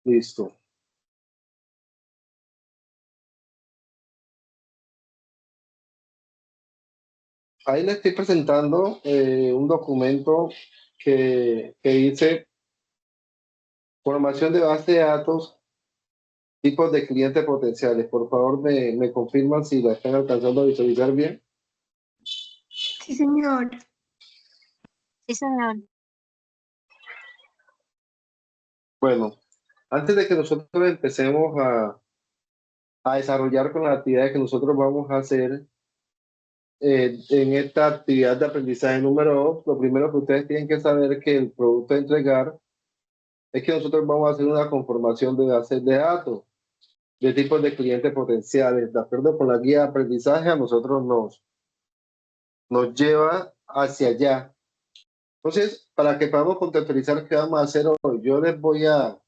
Listo. Ahí le estoy presentando un documento que dice formación de base de datos, tipos de clientes potenciales. Por favor, me confirman si la están alcanzando a visualizar bien. Sí, señor. Sí, señor. Bueno, antes de que nosotros empecemos a desarrollar con las actividades que nosotros vamos a hacer en esta actividad de aprendizaje número 2, lo primero que ustedes tienen que saber es que el producto a entregar es que nosotros vamos a hacer una conformación de bases de datos de tipos de clientes potenciales. De acuerdo con la guía de aprendizaje, a nosotros nos lleva hacia allá. Entonces, para que podamos contextualizar qué vamos a hacer hoy, yo les voy a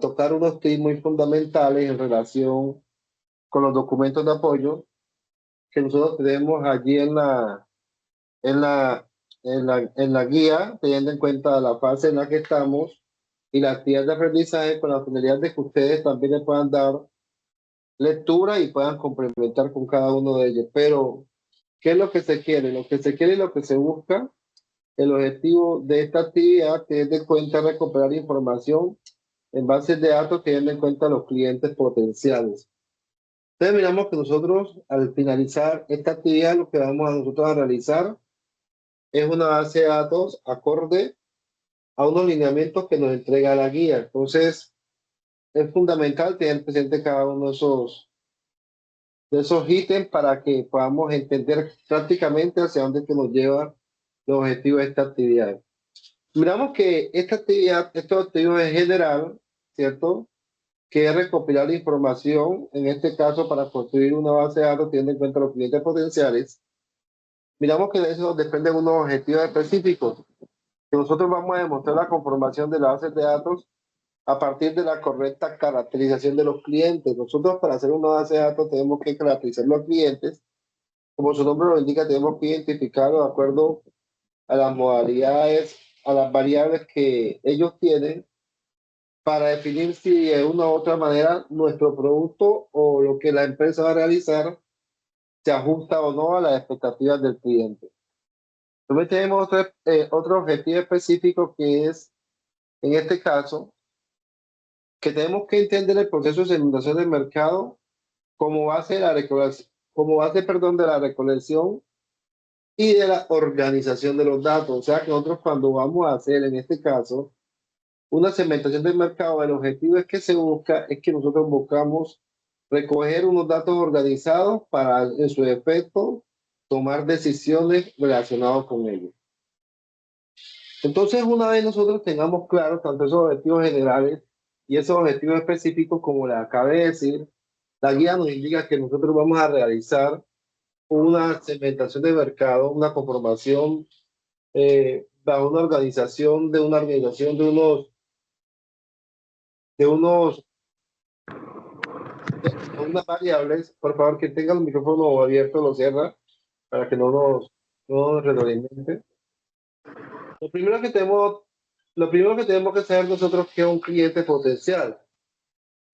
tocar unos tips muy fundamentales en relación con los documentos de apoyo que nosotros tenemos allí en la, en la guía, teniendo en cuenta la fase en la que estamos y la actividad de aprendizaje con la finalidad de que ustedes también le puedan dar lectura y puedan complementar con cada uno de ellos. Pero, ¿qué es lo que se quiere? Lo que se quiere y lo que se busca, el objetivo de esta actividad, teniendo en cuenta recuperar información en bases de datos, teniendo en cuenta los clientes potenciales. Entonces, miramos que nosotros, al finalizar esta actividad, lo que vamos a nosotros a realizar es una base de datos acorde a unos lineamientos que nos entrega la guía. Entonces, es fundamental tener presente cada uno de esos ítems para que podamos entender prácticamente hacia dónde que nos lleva los objetivos de esta actividad. Miramos que esta actividad, estos objetivos en general, ¿cierto? Que es recopilar la información, en este caso para construir una base de datos teniendo en cuenta los clientes potenciales. Miramos que de eso dependen unos objetivos específicos, que nosotros vamos a demostrar la conformación de las bases de datos a partir de la correcta caracterización de los clientes. Nosotros para hacer una base de datos tenemos que caracterizar los clientes. Como su nombre lo indica, tenemos que identificarlos de acuerdo a las modalidades, a las variables que ellos tienen para definir si de una u otra manera nuestro producto o lo que la empresa va a realizar se ajusta o no a las expectativas del cliente. También tenemos otro objetivo específico que es, en este caso, que tenemos que entender el proceso de segmentación del mercado como base de la recolección, como base, perdón, de la recolección y de la organización de los datos. O sea que nosotros cuando vamos a hacer, en este caso, una segmentación del mercado, el objetivo es que se busca, es que nosotros buscamos recoger unos datos organizados para, en su efecto, tomar decisiones relacionadas con ellos. Entonces, una vez nosotros tengamos claro tanto esos objetivos generales y esos objetivos específicos, como les acabé de decir, la guía nos indica que nosotros vamos a realizar una segmentación de mercado, una conformación bajo una organización de unas variables. Por favor, que tenga el micrófono abierto, lo cierra para que no nos retroalimente. Lo primero que tenemos, lo primero que tenemos que saber nosotros es que es un cliente potencial.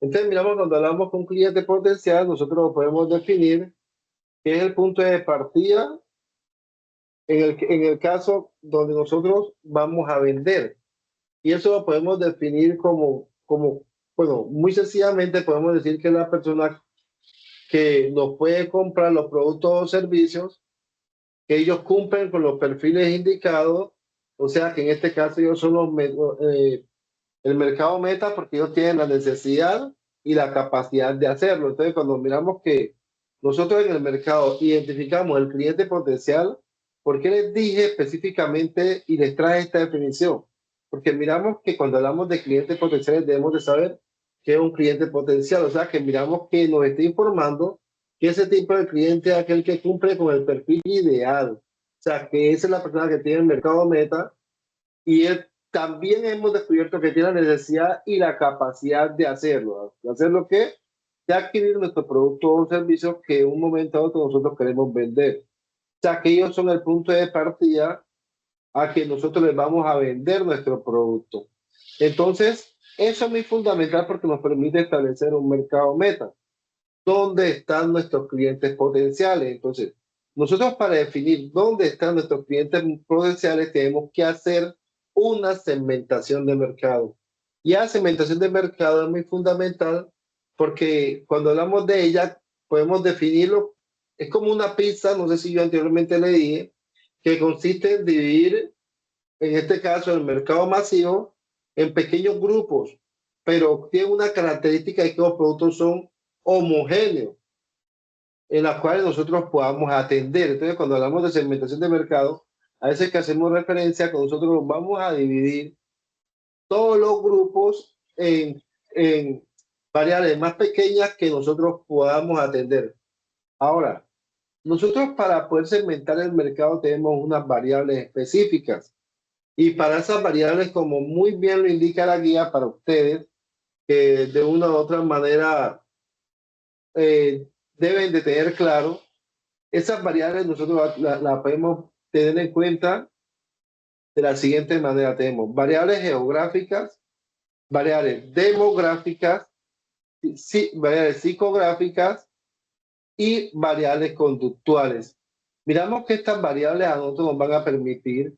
Entonces, miramos, cuando hablamos con un cliente potencial, nosotros lo podemos definir que es el punto de partida en el caso donde nosotros vamos a vender. Y eso lo podemos definir bueno, muy sencillamente podemos decir que es la persona que nos puede comprar los productos o servicios, que ellos cumplen con los perfiles indicados, o sea que en este caso ellos son el mercado meta porque ellos tienen la necesidad y la capacidad de hacerlo. Entonces, cuando miramos que nosotros en el mercado identificamos el cliente potencial, ¿por qué les dije específicamente y les traje esta definición? Porque miramos que cuando hablamos de clientes potenciales debemos de saber qué es un cliente potencial, o sea que miramos que nos está informando que ese tipo de cliente es aquel que cumple con el perfil ideal, o sea que esa es la persona que tiene el mercado meta y también hemos descubierto que tiene la necesidad y la capacidad de hacerlo. ¿De hacer lo que? De adquirir nuestro producto o servicio que en un momento a otro nosotros queremos vender. O sea, que ellos son el punto de partida a que nosotros les vamos a vender nuestro producto. Entonces, eso es muy fundamental porque nos permite establecer un mercado meta. ¿Dónde están nuestros clientes potenciales? Entonces, nosotros para definir dónde están nuestros clientes potenciales tenemos que hacer una segmentación de mercado. Y la segmentación de mercado es muy fundamental porque cuando hablamos de ella podemos definirlo, es como una pizza, no sé si yo anteriormente le dije, que consiste en dividir, en este caso, el mercado masivo en pequeños grupos, pero tiene una característica de que los productos son homogéneos en las cuales nosotros podamos atender. Entonces, cuando hablamos de segmentación de mercado, a veces que hacemos referencia que nosotros vamos a dividir todos los grupos en variables más pequeñas que nosotros podamos atender. Ahora, nosotros para poder segmentar el mercado tenemos unas variables específicas y para esas variables, como muy bien lo indica la guía para ustedes, que de una u otra manera deben de tener claro. Esas variables nosotros la podemos tener en cuenta de la siguiente manera. Tenemos variables geográficas, variables demográficas, variables psicográficas y variables conductuales. Miramos que estas variables a nosotros nos van a permitir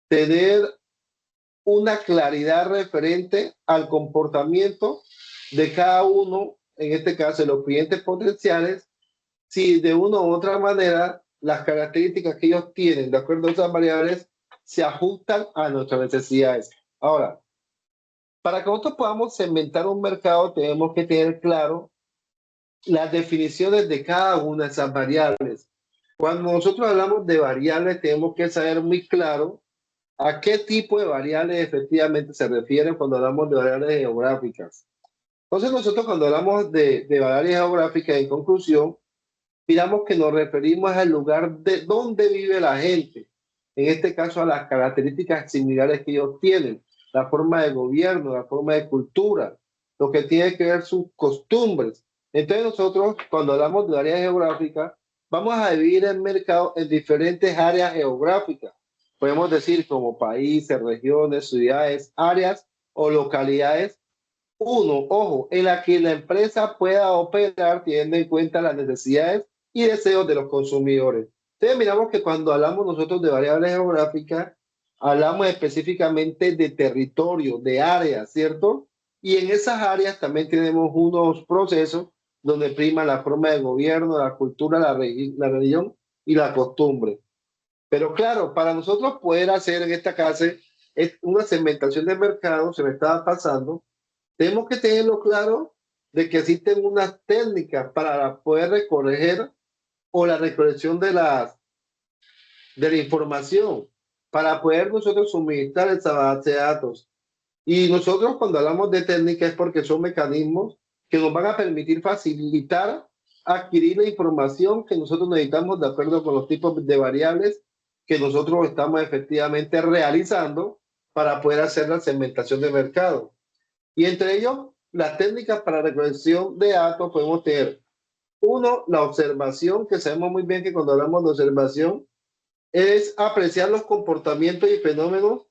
tener una claridad referente al comportamiento de cada uno, en este caso de los clientes potenciales, si de una u otra manera las características que ellos tienen de acuerdo a esas variables se ajustan a nuestras necesidades. Ahora, para que nosotros podamos segmentar un mercado tenemos que tener claro las definiciones de cada una de esas variables. Cuando nosotros hablamos de variables tenemos que saber muy claro a qué tipo de variables efectivamente se refieren cuando hablamos de variables geográficas. Entonces nosotros cuando hablamos de variables geográficas, en conclusión, miramos que nos referimos al lugar de donde vive la gente, en este caso a las características similares que ellos tienen, la forma de gobierno, la forma de cultura, lo que tiene que ver sus costumbres. Entonces nosotros cuando hablamos de áreas geográficas, vamos a dividir el mercado en diferentes áreas geográficas. Podemos decir como países, regiones, ciudades, áreas o localidades. Uno, ojo, en la que la empresa pueda operar teniendo en cuenta las necesidades y deseos de los consumidores. Entonces miramos que cuando hablamos nosotros de variables geográficas, hablamos específicamente de territorio, de áreas, ¿cierto? Y en esas áreas también tenemos unos procesos donde prima la forma de gobierno, la cultura, la religión y la costumbre. Pero claro, para nosotros poder hacer en esta clase una segmentación de mercado, se me estaba pasando, tenemos que tenerlo claro de que existen unas técnicas para poder recoger o la recolección de la información, para poder nosotros suministrar esa base de datos. Y nosotros cuando hablamos de técnicas es porque son mecanismos que nos van a permitir facilitar adquirir la información que nosotros necesitamos de acuerdo con los tipos de variables que nosotros estamos efectivamente realizando para poder hacer la segmentación de mercado. Y entre ellos, las técnicas para recolección de datos podemos tener, uno, la observación, que sabemos muy bien que cuando hablamos de observación, es apreciar los comportamientos y fenómenos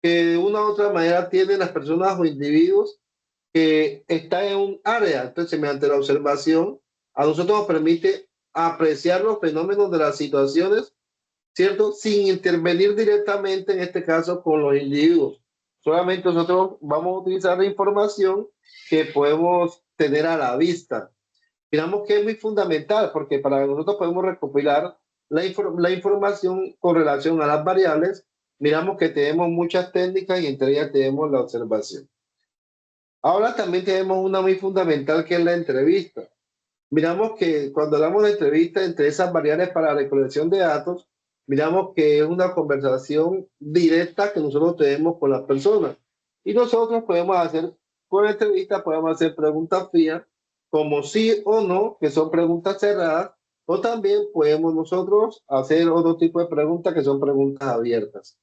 que de una u otra manera tienen las personas o individuos que están en un área. Entonces, mediante la observación, a nosotros nos permite apreciar los fenómenos de las situaciones, ¿cierto? Sin intervenir directamente, en este caso, con los individuos. Solamente nosotros vamos a utilizar la información que podemos tener a la vista. Miramos que es muy fundamental porque para nosotros podemos recopilar la información con relación a las variables. Miramos que tenemos muchas técnicas y entre ellas tenemos la observación. Ahora también tenemos una muy fundamental que es la entrevista. Miramos que cuando hablamos de entrevista, entre esas variables para la recolección de datos, miramos que es una conversación directa que nosotros tenemos con las personas. Y nosotros podemos hacer, con la entrevista, podemos hacer preguntas frías, como sí o no, que son preguntas cerradas, o también podemos nosotros hacer otro tipo de preguntas que son preguntas abiertas.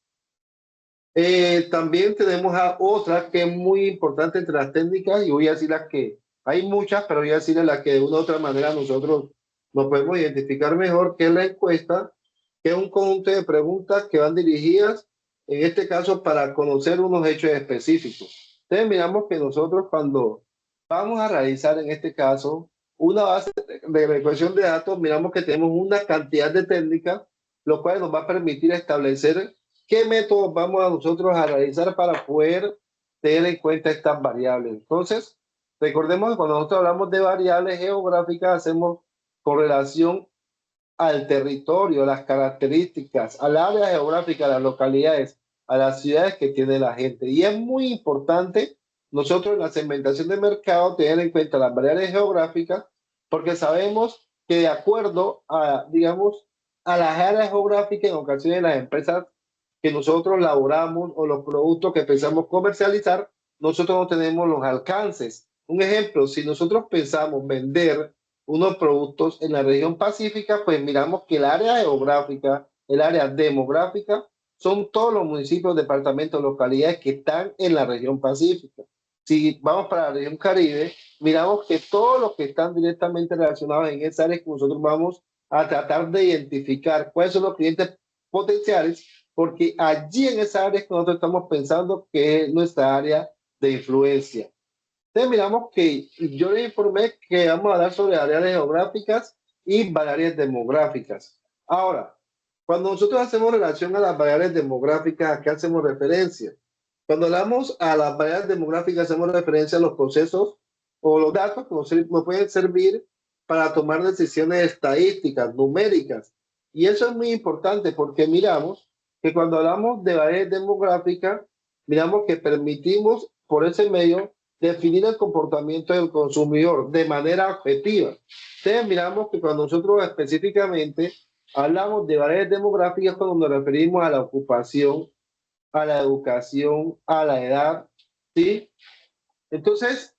También tenemos a otra que es muy importante entre las técnicas, y voy a decir las que hay muchas, pero voy a decir las que de una u otra manera nosotros nos podemos identificar mejor, que es la encuesta, que es un conjunto de preguntas que van dirigidas en este caso para conocer unos hechos específicos. Entonces miramos que nosotros cuando vamos a realizar en este caso una base de recolección de datos, miramos que tenemos una cantidad de técnicas, lo cual nos va a permitir establecer qué métodos vamos a nosotros a realizar para poder tener en cuenta estas variables. Entonces, recordemos que cuando nosotros hablamos de variables geográficas, hacemos correlación al territorio, a las características, al área geográfica, a las localidades, a las ciudades que tiene la gente. Y es muy importante nosotros en la segmentación de mercado tener en cuenta las variables geográficas, porque sabemos que de acuerdo a, digamos, a las áreas geográficas, en ocasiones las empresas que nosotros laboramos o los productos que pensamos comercializar, nosotros no tenemos los alcances. Un ejemplo, si nosotros pensamos vender unos productos en la región pacífica, pues miramos que el área geográfica, el área demográfica, son todos los municipios, departamentos, localidades que están en la región pacífica. Si vamos para la región Caribe, miramos que todos los que están directamente relacionados en esa área que nosotros vamos a tratar de identificar cuáles son los clientes potenciales, porque allí en esa área es que nosotros estamos pensando que es nuestra área de influencia. Entonces miramos que yo les informé que vamos a hablar sobre áreas geográficas y variables demográficas. Ahora, cuando nosotros hacemos relación a las variables demográficas, ¿a qué hacemos referencia? Cuando hablamos a las variables demográficas, hacemos referencia a los procesos o los datos que nos pueden servir para tomar decisiones estadísticas, numéricas. Y eso es muy importante porque miramos que cuando hablamos de variables demográficas, miramos que permitimos por ese medio definir el comportamiento del consumidor de manera objetiva. Entonces miramos que cuando nosotros específicamente hablamos de variables demográficas, cuando nos referimos a la ocupación, a la educación, a la edad, ¿sí? Entonces,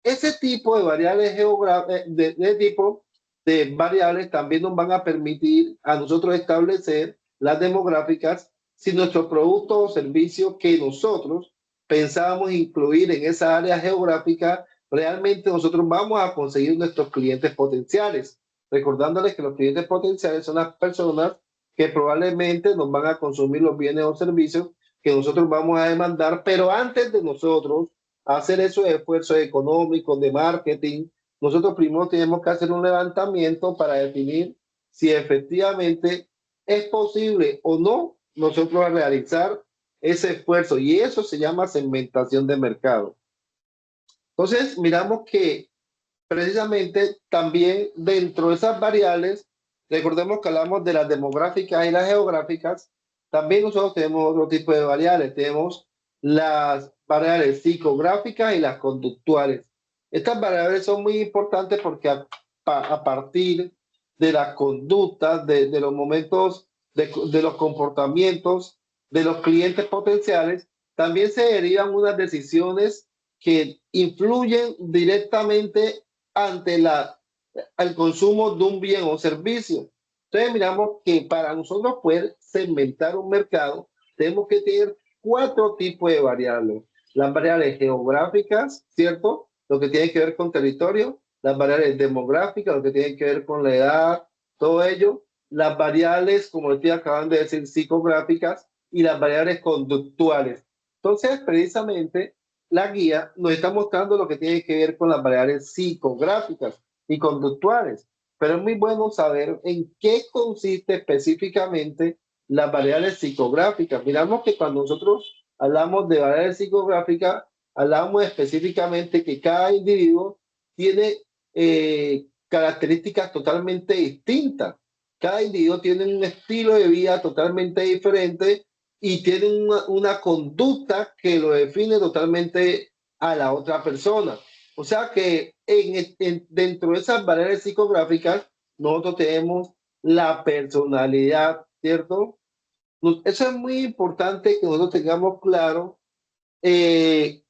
ese tipo de variables geográficas, de tipo de variables también nos van a permitir a nosotros establecer las demográficas si nuestro producto o servicio que nosotros pensábamos incluir en esa área geográfica, realmente nosotros vamos a conseguir nuestros clientes potenciales. Recordándoles que los clientes potenciales son las personas que probablemente nos van a consumir los bienes o servicios que nosotros vamos a demandar, pero antes de nosotros hacer esos esfuerzos económicos de marketing, nosotros primero tenemos que hacer un levantamiento para definir si efectivamente es posible o no nosotros realizar ese esfuerzo, y eso se llama segmentación de mercado. Entonces, miramos que precisamente también dentro de esas variables, recordemos que hablamos de las demográficas y las geográficas, también nosotros tenemos otro tipo de variables, tenemos las variables psicográficas y las conductuales. Estas variables son muy importantes porque a partir de las conductas, de los momentos, de los comportamientos de los clientes potenciales, también se derivan unas decisiones que influyen directamente ante el consumo de un bien o servicio. Entonces miramos que para nosotros poder segmentar un mercado, tenemos que tener 4 tipos de variables. Las variables geográficas, ¿cierto? Lo que tiene que ver con territorio, las variables demográficas, lo que tiene que ver con la edad, todo ello, las variables, como estoy acabando de decir, psicográficas, y las variables conductuales. Entonces, precisamente, la guía nos está mostrando lo que tiene que ver con las variables psicográficas y conductuales, pero es muy bueno saber en qué consiste específicamente las variables psicográficas. Miramos que cuando nosotros hablamos de variables psicográficas, hablamos específicamente que cada individuo tiene características totalmente distintas. Cada individuo tiene un estilo de vida totalmente diferente y tiene una conducta que lo define totalmente a la otra persona. O sea que dentro de esas variables psicográficas, nosotros tenemos la personalidad, ¿cierto? Eso es muy importante que nosotros tengamos claro qué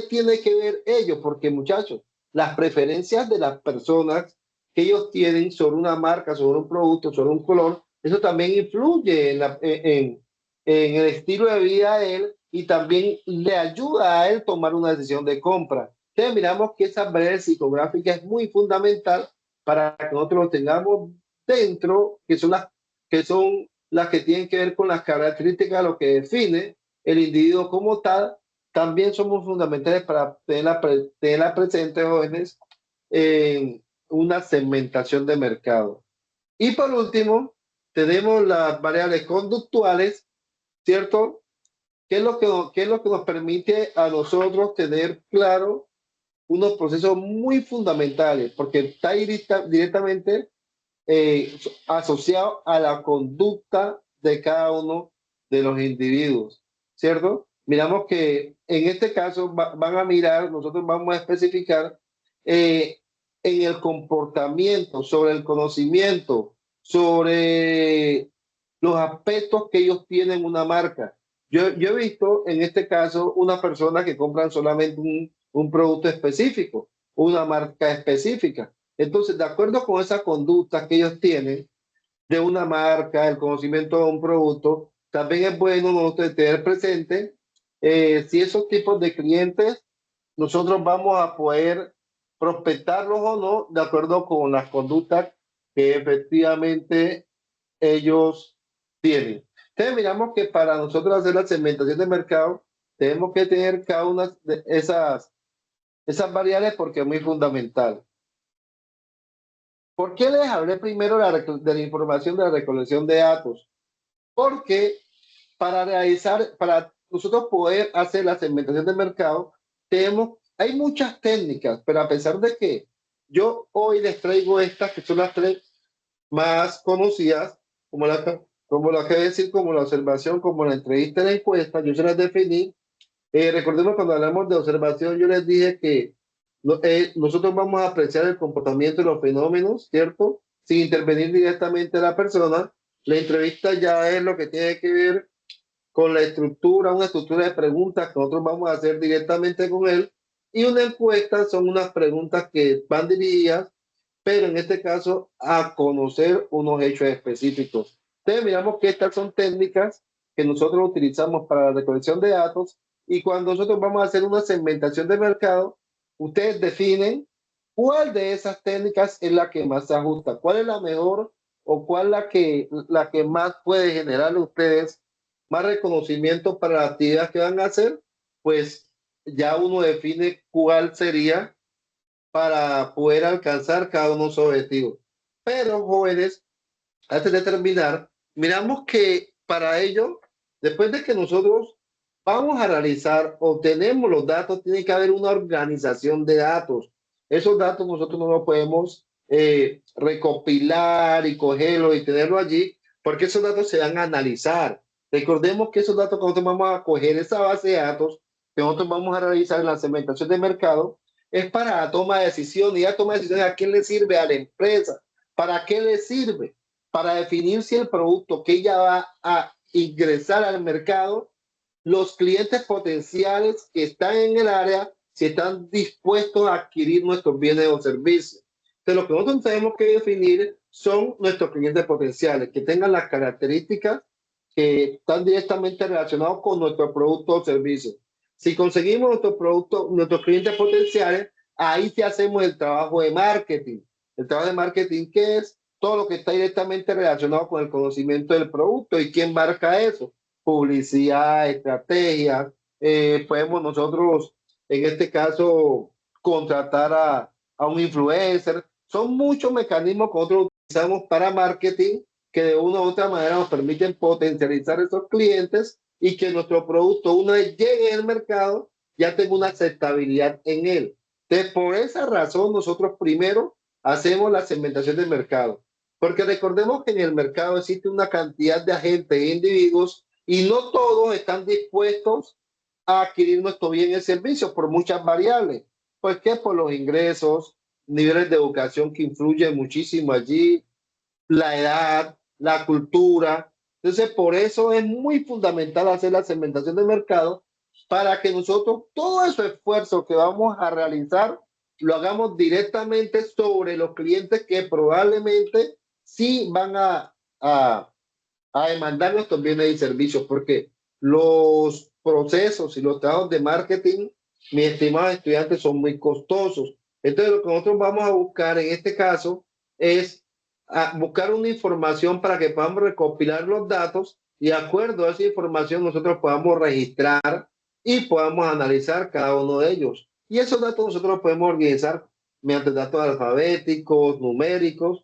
tiene que ver ello, porque muchachos, las preferencias de las personas que ellos tienen sobre una marca, sobre un producto, sobre un color, eso también influye en el estilo de vida de él y también le ayuda a él tomar una decisión de compra. Entonces miramos que esa variable psicográfica es muy fundamental para que nosotros lo tengamos dentro, que son las que tienen que ver con las características, lo que define el individuo como tal, también somos fundamentales para tenerla presente, jóvenes, en una segmentación de mercado. Y por último, tenemos las variables conductuales, ¿cierto? ¿Qué es lo que nos permite a nosotros tener claro unos procesos muy fundamentales? Porque está directamente asociado a la conducta de cada uno de los individuos, ¿cierto? Miramos que en este caso van a mirar, nosotros vamos a especificar eh, en el comportamiento, sobre el conocimiento, sobre los aspectos que ellos tienen una marca. Yo he visto en este caso una persona que compran solamente un producto específico, una marca específica. Entonces, de acuerdo con esa conducta que ellos tienen de una marca, el conocimiento de un producto, también es bueno nosotros tener presente si esos tipos de clientes nosotros vamos a poder prospectarlos o no, de acuerdo con las conductas que efectivamente ellos tienen. Entonces, miramos que para nosotros hacer la segmentación de mercado, tenemos que tener cada una de esas variables porque es muy fundamental. ¿Por qué les hablé primero de la información de la recolección de datos? Porque para nosotros poder hacer la segmentación de mercado, hay muchas técnicas, pero a pesar de que yo hoy les traigo estas, que son las tres más conocidas, como la que decir, como la observación, como la entrevista y la encuesta, yo se las definí. Recordemos cuando hablamos de observación, yo les dije que nosotros vamos a apreciar el comportamiento de los fenómenos, ¿cierto? Sin intervenir directamente a la persona. La entrevista ya es lo que tiene que ver con la estructura, una estructura de preguntas que nosotros vamos a hacer directamente con él. Y una encuesta son unas preguntas que van dirigidas, pero en este caso a conocer unos hechos específicos. Entonces miramos que estas son técnicas que nosotros utilizamos para la recolección de datos y cuando nosotros vamos a hacer una segmentación de mercado, ustedes definen cuál de esas técnicas es la que más se ajusta, cuál es la mejor o cuál la que más puede generar a ustedes más reconocimiento para las actividades que van a hacer, pues ya uno define cuál sería para poder alcanzar cada uno de sus objetivos. Pero, jóvenes, antes de terminar, miramos que para ello, después de que nosotros vamos a realizar o tenemos los datos, tiene que haber una organización de datos. Esos datos nosotros no los podemos recopilar y cogerlos y tenerlos allí, porque esos datos se van a analizar. Recordemos que esos datos que nosotros vamos a coger, esa base de datos que nosotros vamos a realizar en la segmentación de mercado, es para la toma de decisiones. Y la toma de decisiones, ¿a quién le sirve? A la empresa. ¿Para qué le sirve? Para definir si el producto que ella va a ingresar al mercado, los clientes potenciales que están en el área, si están dispuestos a adquirir nuestros bienes o servicios. Entonces, lo que nosotros tenemos que definir son nuestros clientes potenciales, que tengan las características que están directamente relacionados con nuestro producto o servicio. Si conseguimos nuestro producto, nuestros clientes potenciales, ahí sí hacemos el trabajo de marketing. El trabajo de marketing, ¿qué es? Todo lo que está directamente relacionado con el conocimiento del producto. ¿Y quién marca eso? Publicidad, estrategia. Podemos nosotros, en este caso, contratar a un influencer. Son muchos mecanismos que nosotros utilizamos para marketing que de una u otra manera nos permiten potencializar esos clientes y que nuestro producto, una vez llegue al mercado, ya tenga una aceptabilidad en él. Entonces, por esa razón, nosotros primero hacemos la segmentación del mercado. Porque recordemos que en el mercado existe una cantidad de agentes e individuos y no todos están dispuestos a adquirir nuestro bien y servicio por muchas variables. ¿Por qué? Por los ingresos, niveles de educación que influyen muchísimo allí, la edad, la cultura. Entonces, por eso es muy fundamental hacer la segmentación de mercado para que nosotros todo ese esfuerzo que vamos a realizar lo hagamos directamente sobre los clientes que probablemente sí van a demandar nuestros bienes y servicios, porque los procesos y los trabajos de marketing, mis estimados estudiantes, son muy costosos. Entonces, lo que nosotros vamos a buscar en este caso es a buscar una información para que podamos recopilar los datos y de acuerdo a esa información nosotros podamos registrar y podamos analizar cada uno de ellos. Y esos datos nosotros los podemos organizar mediante datos alfabéticos, numéricos.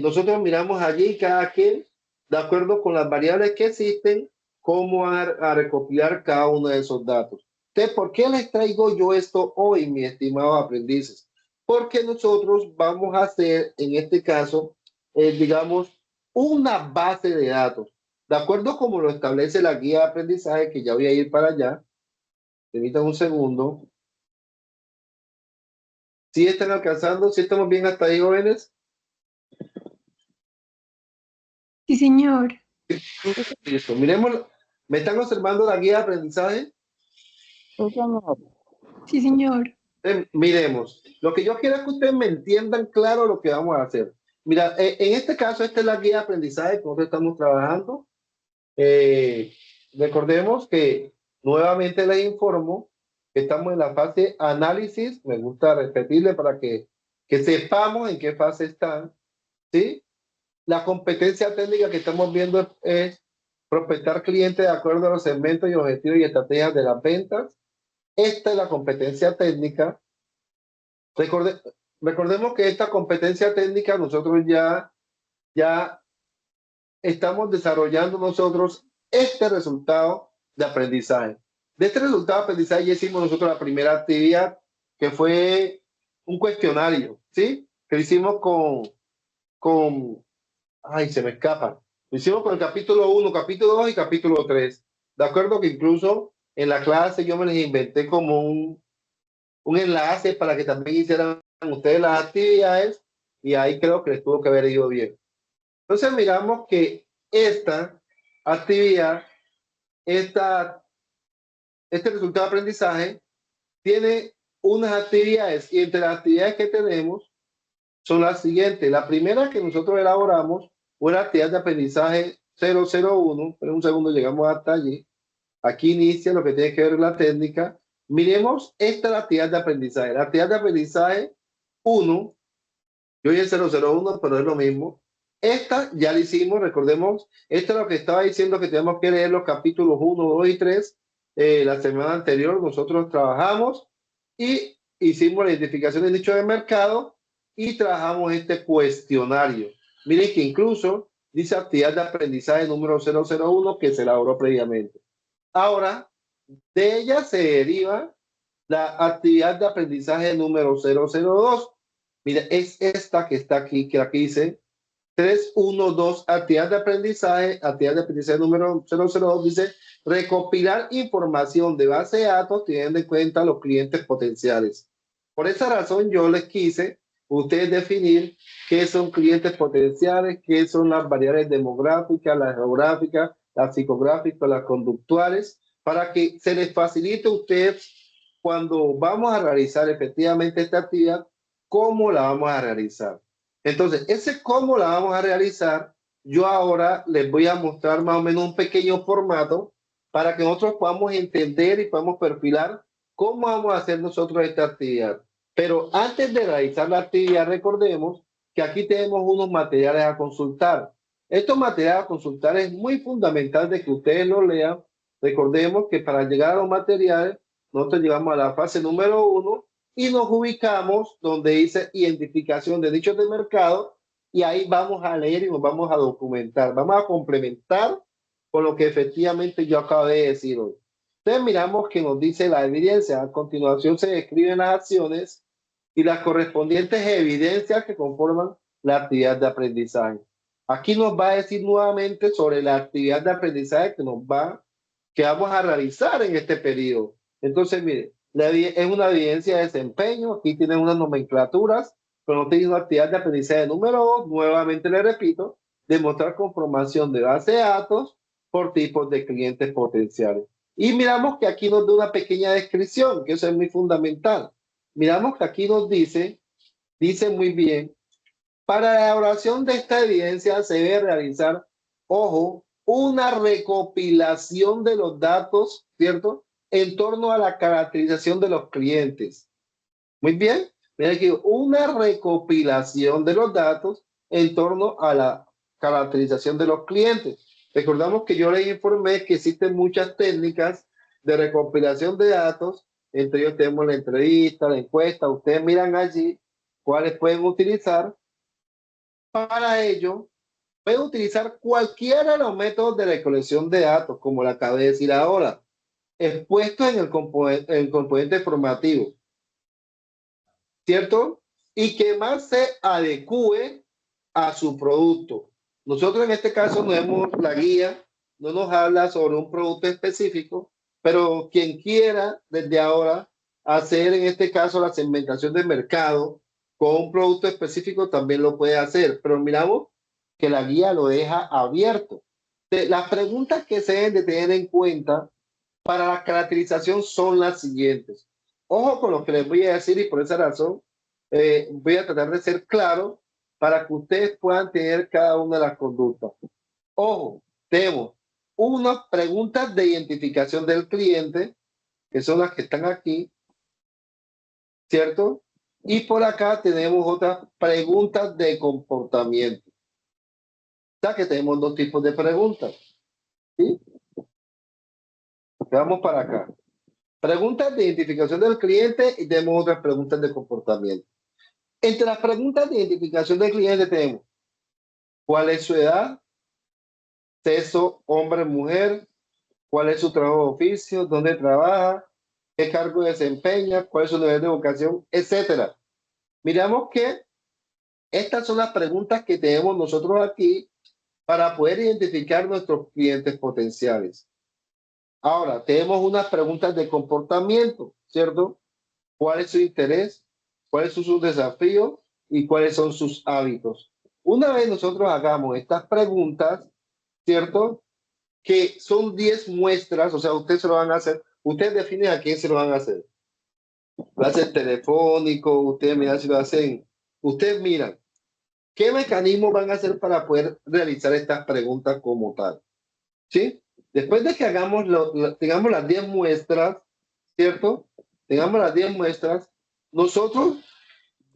Nosotros miramos allí cada quien, de acuerdo con las variables que existen, cómo a recopilar cada uno de esos datos. Entonces, ¿por qué les traigo yo esto hoy, mis estimados aprendices? Porque nosotros vamos a hacer, en este caso, digamos, una base de datos. De acuerdo como lo establece la guía de aprendizaje, que ya voy a ir para allá. Permítanme un segundo. ¿Sí están alcanzando? ¿Sí estamos bien hasta ahí, jóvenes? Sí, señor. Listo. Miremos, ¿me están observando la guía de aprendizaje? Sí, señor. Miremos. Lo que yo quiero es que ustedes me entiendan claro lo que vamos a hacer. Mira, en este caso, esta es la guía de aprendizaje que nosotros estamos trabajando. Recordemos que nuevamente les informo que estamos en la fase análisis. Me gusta repetirle para que sepamos en qué fase están. ¿Sí? La competencia técnica que estamos viendo es prospectar clientes de acuerdo a los segmentos y objetivos y estrategias de las ventas. Esta es la competencia técnica. Recordemos que esta competencia técnica nosotros ya estamos desarrollando nosotros este resultado de aprendizaje. De este resultado de aprendizaje ya hicimos nosotros la primera actividad, que fue un cuestionario, ¿sí? Que lo hicimos ay, se me escapa. Lo hicimos con el capítulo 1, capítulo 2 y capítulo 3. De acuerdo que incluso en la clase yo me les inventé como un enlace para que también hicieran ustedes las actividades y ahí creo que les tuvo que haber ido bien. Entonces miramos que esta actividad, este resultado de aprendizaje tiene unas actividades y entre las actividades que tenemos son las siguientes. La primera que nosotros elaboramos fue la actividad de aprendizaje 001, pero un segundo llegamos hasta allí. Aquí inicia lo que tiene que ver con la técnica. Miremos esta la actividad de aprendizaje. La actividad de aprendizaje 1, yo y el 001, pero es lo mismo. Esta ya la hicimos, recordemos, esto es lo que estaba diciendo que tenemos que leer los capítulos 1, 2 y 3. La semana anterior nosotros trabajamos y hicimos la identificación de nicho de mercado y trabajamos este cuestionario. Miren que incluso dice actividad de aprendizaje número 001 que se elaboró previamente. Ahora, de ella se deriva la actividad de aprendizaje número 002. Mira, es esta que está aquí, que aquí dice 312, actividad de aprendizaje número 002, dice recopilar información de base de datos teniendo en cuenta los clientes potenciales. Por esa razón yo les quise ustedes definir qué son clientes potenciales, qué son las variables demográficas, las geográficas, las psicográficas, las conductuales, para que se les facilite a ustedes cuando vamos a realizar efectivamente esta actividad, cómo la vamos a realizar. Entonces, ese cómo la vamos a realizar, yo ahora les voy a mostrar más o menos un pequeño formato para que nosotros podamos entender y podamos perfilar cómo vamos a hacer nosotros esta actividad. Pero antes de realizar la actividad, recordemos que aquí tenemos unos materiales a consultar. Estos materiales a consultar es muy fundamental de que ustedes los lean. Recordemos que para llegar a los materiales, nosotros llegamos a la fase número 1 y nos ubicamos donde dice identificación de nichos de mercado y ahí vamos a leer y nos vamos a documentar. Vamos a complementar con lo que efectivamente yo acabo de decir hoy. Entonces miramos que nos dice la evidencia. A continuación se describen las acciones y las correspondientes evidencias que conforman la actividad de aprendizaje. Aquí nos va a decir nuevamente sobre la actividad de aprendizaje que vamos a realizar en este periodo. Entonces, mire, es una evidencia de desempeño. Aquí tienen unas nomenclaturas, pero no tiene una actividad de aprendizaje número 2. Nuevamente le repito, demostrar conformación de base de datos por tipos de clientes potenciales. Y miramos que aquí nos da una pequeña descripción, que eso es muy fundamental. Miramos que aquí nos dice muy bien, para la elaboración de esta evidencia se debe realizar, ojo, una recopilación de los datos, ¿cierto? En torno a la caracterización de los clientes. Muy bien. Mira aquí, una recopilación de los datos en torno a la caracterización de los clientes. Recordamos que yo les informé que existen muchas técnicas de recopilación de datos, entre ellos tenemos la entrevista, la encuesta, ustedes miran allí cuáles pueden utilizar. Para ello, pueden utilizar cualquiera de los métodos de recolección de datos, como le acabé de decir ahora, expuestos en el componente formativo, ¿cierto? Y que más se adecue a su producto. Nosotros en este caso no vemos la guía, no nos habla sobre un producto específico, pero quien quiera desde ahora hacer en este caso la segmentación de mercado con un producto específico también lo puede hacer, pero miramos que la guía lo deja abierto. Las preguntas que se deben de tener en cuenta para la caracterización son las siguientes. Ojo con lo que les voy a decir y por esa razón voy a tratar de ser claro para que ustedes puedan tener cada una de las conductas. Ojo, tenemos unas preguntas de identificación del cliente, que son las que están aquí, ¿cierto? Y por acá tenemos otras preguntas de comportamiento. O sea que tenemos dos tipos de preguntas. ¿Sí? Vamos para acá. Preguntas de identificación del cliente y tenemos otras preguntas de comportamiento. Entre las preguntas de identificación del cliente tenemos cuál es su edad, sexo, hombre, mujer, cuál es su trabajo de oficio, dónde trabaja, qué cargo desempeña, cuál es su nivel de vocación, etcétera. Miramos que estas son las preguntas que tenemos nosotros aquí para poder identificar nuestros clientes potenciales. Ahora, tenemos unas preguntas de comportamiento, ¿cierto? ¿Cuál es su interés? ¿Cuáles son sus desafíos? ¿Y cuáles son sus hábitos? Una vez nosotros hagamos estas preguntas, ¿cierto? Que son 10 muestras, o sea, ustedes se lo van a hacer, ustedes definen a quién se lo van a hacer. Lo hacen telefónico, ustedes miran si lo hacen, ustedes miran, ¿qué mecanismos van a hacer para poder realizar estas preguntas como tal? ¿Sí? Después de que hagamos, tengamos las 10 muestras, ¿cierto? Tengamos las 10 muestras, nosotros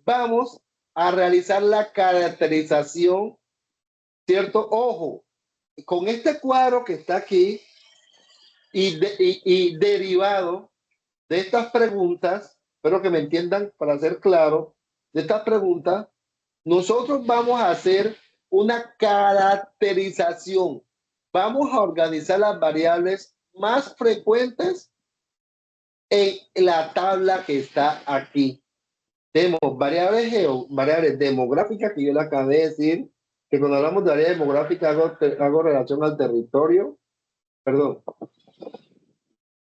vamos a realizar la caracterización, ¿cierto? Ojo, con este cuadro que está aquí y derivado de estas preguntas, espero que me entiendan para ser claro, de estas preguntas, nosotros vamos a hacer una caracterización. Vamos a organizar las variables más frecuentes en la tabla que está aquí. Tenemos variables demográficas, que yo le acabé de decir, que cuando hablamos de área demográfica hago relación al territorio, perdón,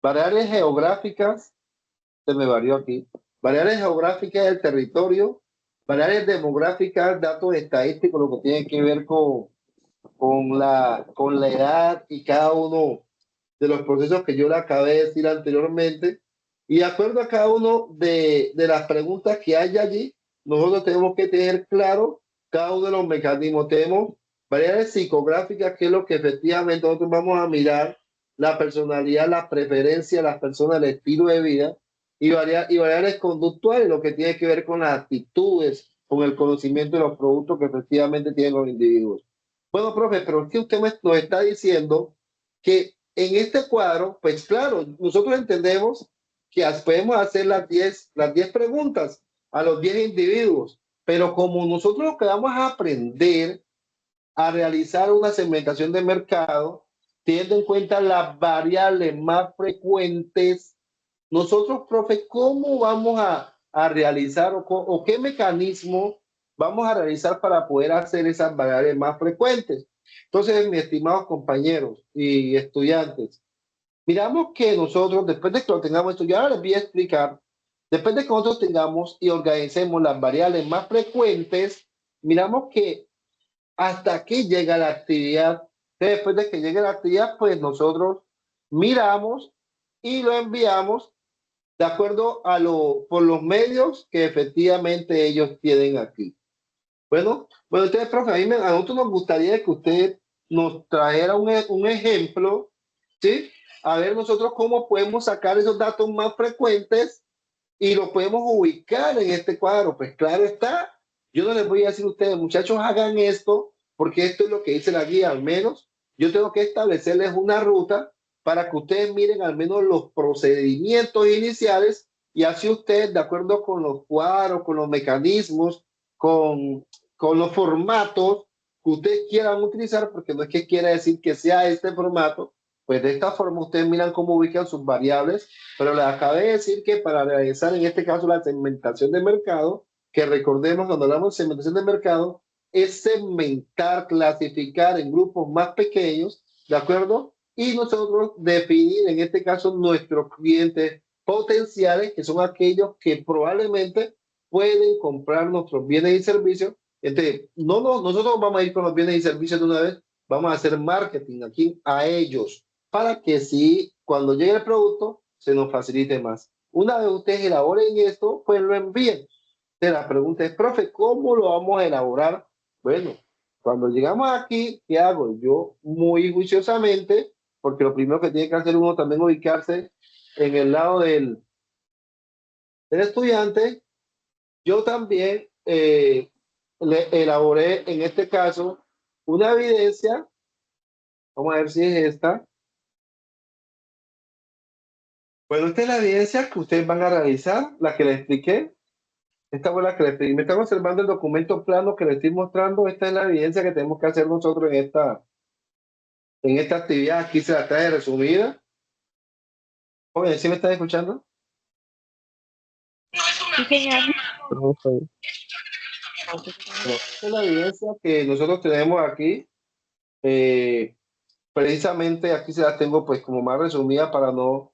variables geográficas, se me varió aquí, variables geográficas del territorio, variables demográficas, datos estadísticos, lo que tiene que ver con la edad y cada uno de los procesos que yo le acabé de decir anteriormente. Y de acuerdo a cada uno de las preguntas que hay allí, nosotros tenemos que tener claro cada uno de los mecanismos. Tenemos variables psicográficas, que es lo que efectivamente nosotros vamos a mirar, la personalidad, las preferencias, las personas, el estilo de vida, y variables conductuales, lo que tiene que ver con las actitudes, con el conocimiento de los productos que efectivamente tienen los individuos. Bueno, profe, pero es que usted nos está diciendo que en este cuadro, pues claro, nosotros entendemos que podemos hacer las 10 preguntas a los 10 individuos, pero como nosotros lo que vamos a aprender a realizar una segmentación de mercado, teniendo en cuenta las variables más frecuentes, nosotros, profe, ¿cómo vamos a realizar o qué mecanismo vamos a realizar para poder hacer esas variables más frecuentes? Entonces, mis estimados compañeros y estudiantes, miramos que nosotros, después de que lo tengamos esto, ya les voy a explicar, después de que nosotros tengamos y organicemos las variables más frecuentes, miramos que hasta aquí llega la actividad. Después de que llegue la actividad, pues nosotros miramos y lo enviamos de acuerdo por los medios que efectivamente ellos tienen aquí. Bueno, entonces, profe, a nosotros nos gustaría que usted nos trajera un ejemplo, ¿sí? A ver nosotros cómo podemos sacar esos datos más frecuentes y los podemos ubicar en este cuadro. Pues claro está Yo no les voy a decir a ustedes, muchachos, hagan esto, porque esto es lo que dice la guía. Al menos yo tengo que establecerles una ruta para que ustedes miren al menos los procedimientos iniciales y así ustedes, de acuerdo con los cuadros, con los mecanismos, con, con los formatos que ustedes quieran utilizar, porque no es que quiera decir que sea este formato, pues de esta forma ustedes miran cómo ubican sus variables, pero les acabé de decir que para realizar en este caso la segmentación de mercado, que recordemos cuando hablamos de segmentación de mercado, es segmentar, clasificar en grupos más pequeños, ¿de acuerdo? Y nosotros definir en este caso nuestros clientes potenciales, que son aquellos que probablemente pueden comprar nuestros bienes y servicios. Entonces, nosotros vamos a ir con los bienes y servicios de una vez, vamos a hacer marketing aquí a ellos, para que si cuando llegue el producto se nos facilite más. Una vez ustedes elaboren esto, pues lo envíen. La pregunta es, profe, ¿cómo lo vamos a elaborar? Bueno, cuando llegamos aquí, ¿qué hago? Yo muy juiciosamente, porque lo primero que tiene que hacer uno también ubicarse en el lado del estudiante, yo también le elaboré en este caso una evidencia, vamos a ver si es esta. Bueno, esta es la evidencia que ustedes van a realizar, la que les expliqué. Esta fue la que les pedí. Me están observando el documento plano que les estoy mostrando. Esta es la evidencia que tenemos que hacer nosotros en esta actividad. Aquí se la trae resumida. Oye, ¿sí me están escuchando? Sí, señor. Bueno, esta es la evidencia que nosotros tenemos aquí. Eh, precisamente aquí se la tengo pues como más resumida para no,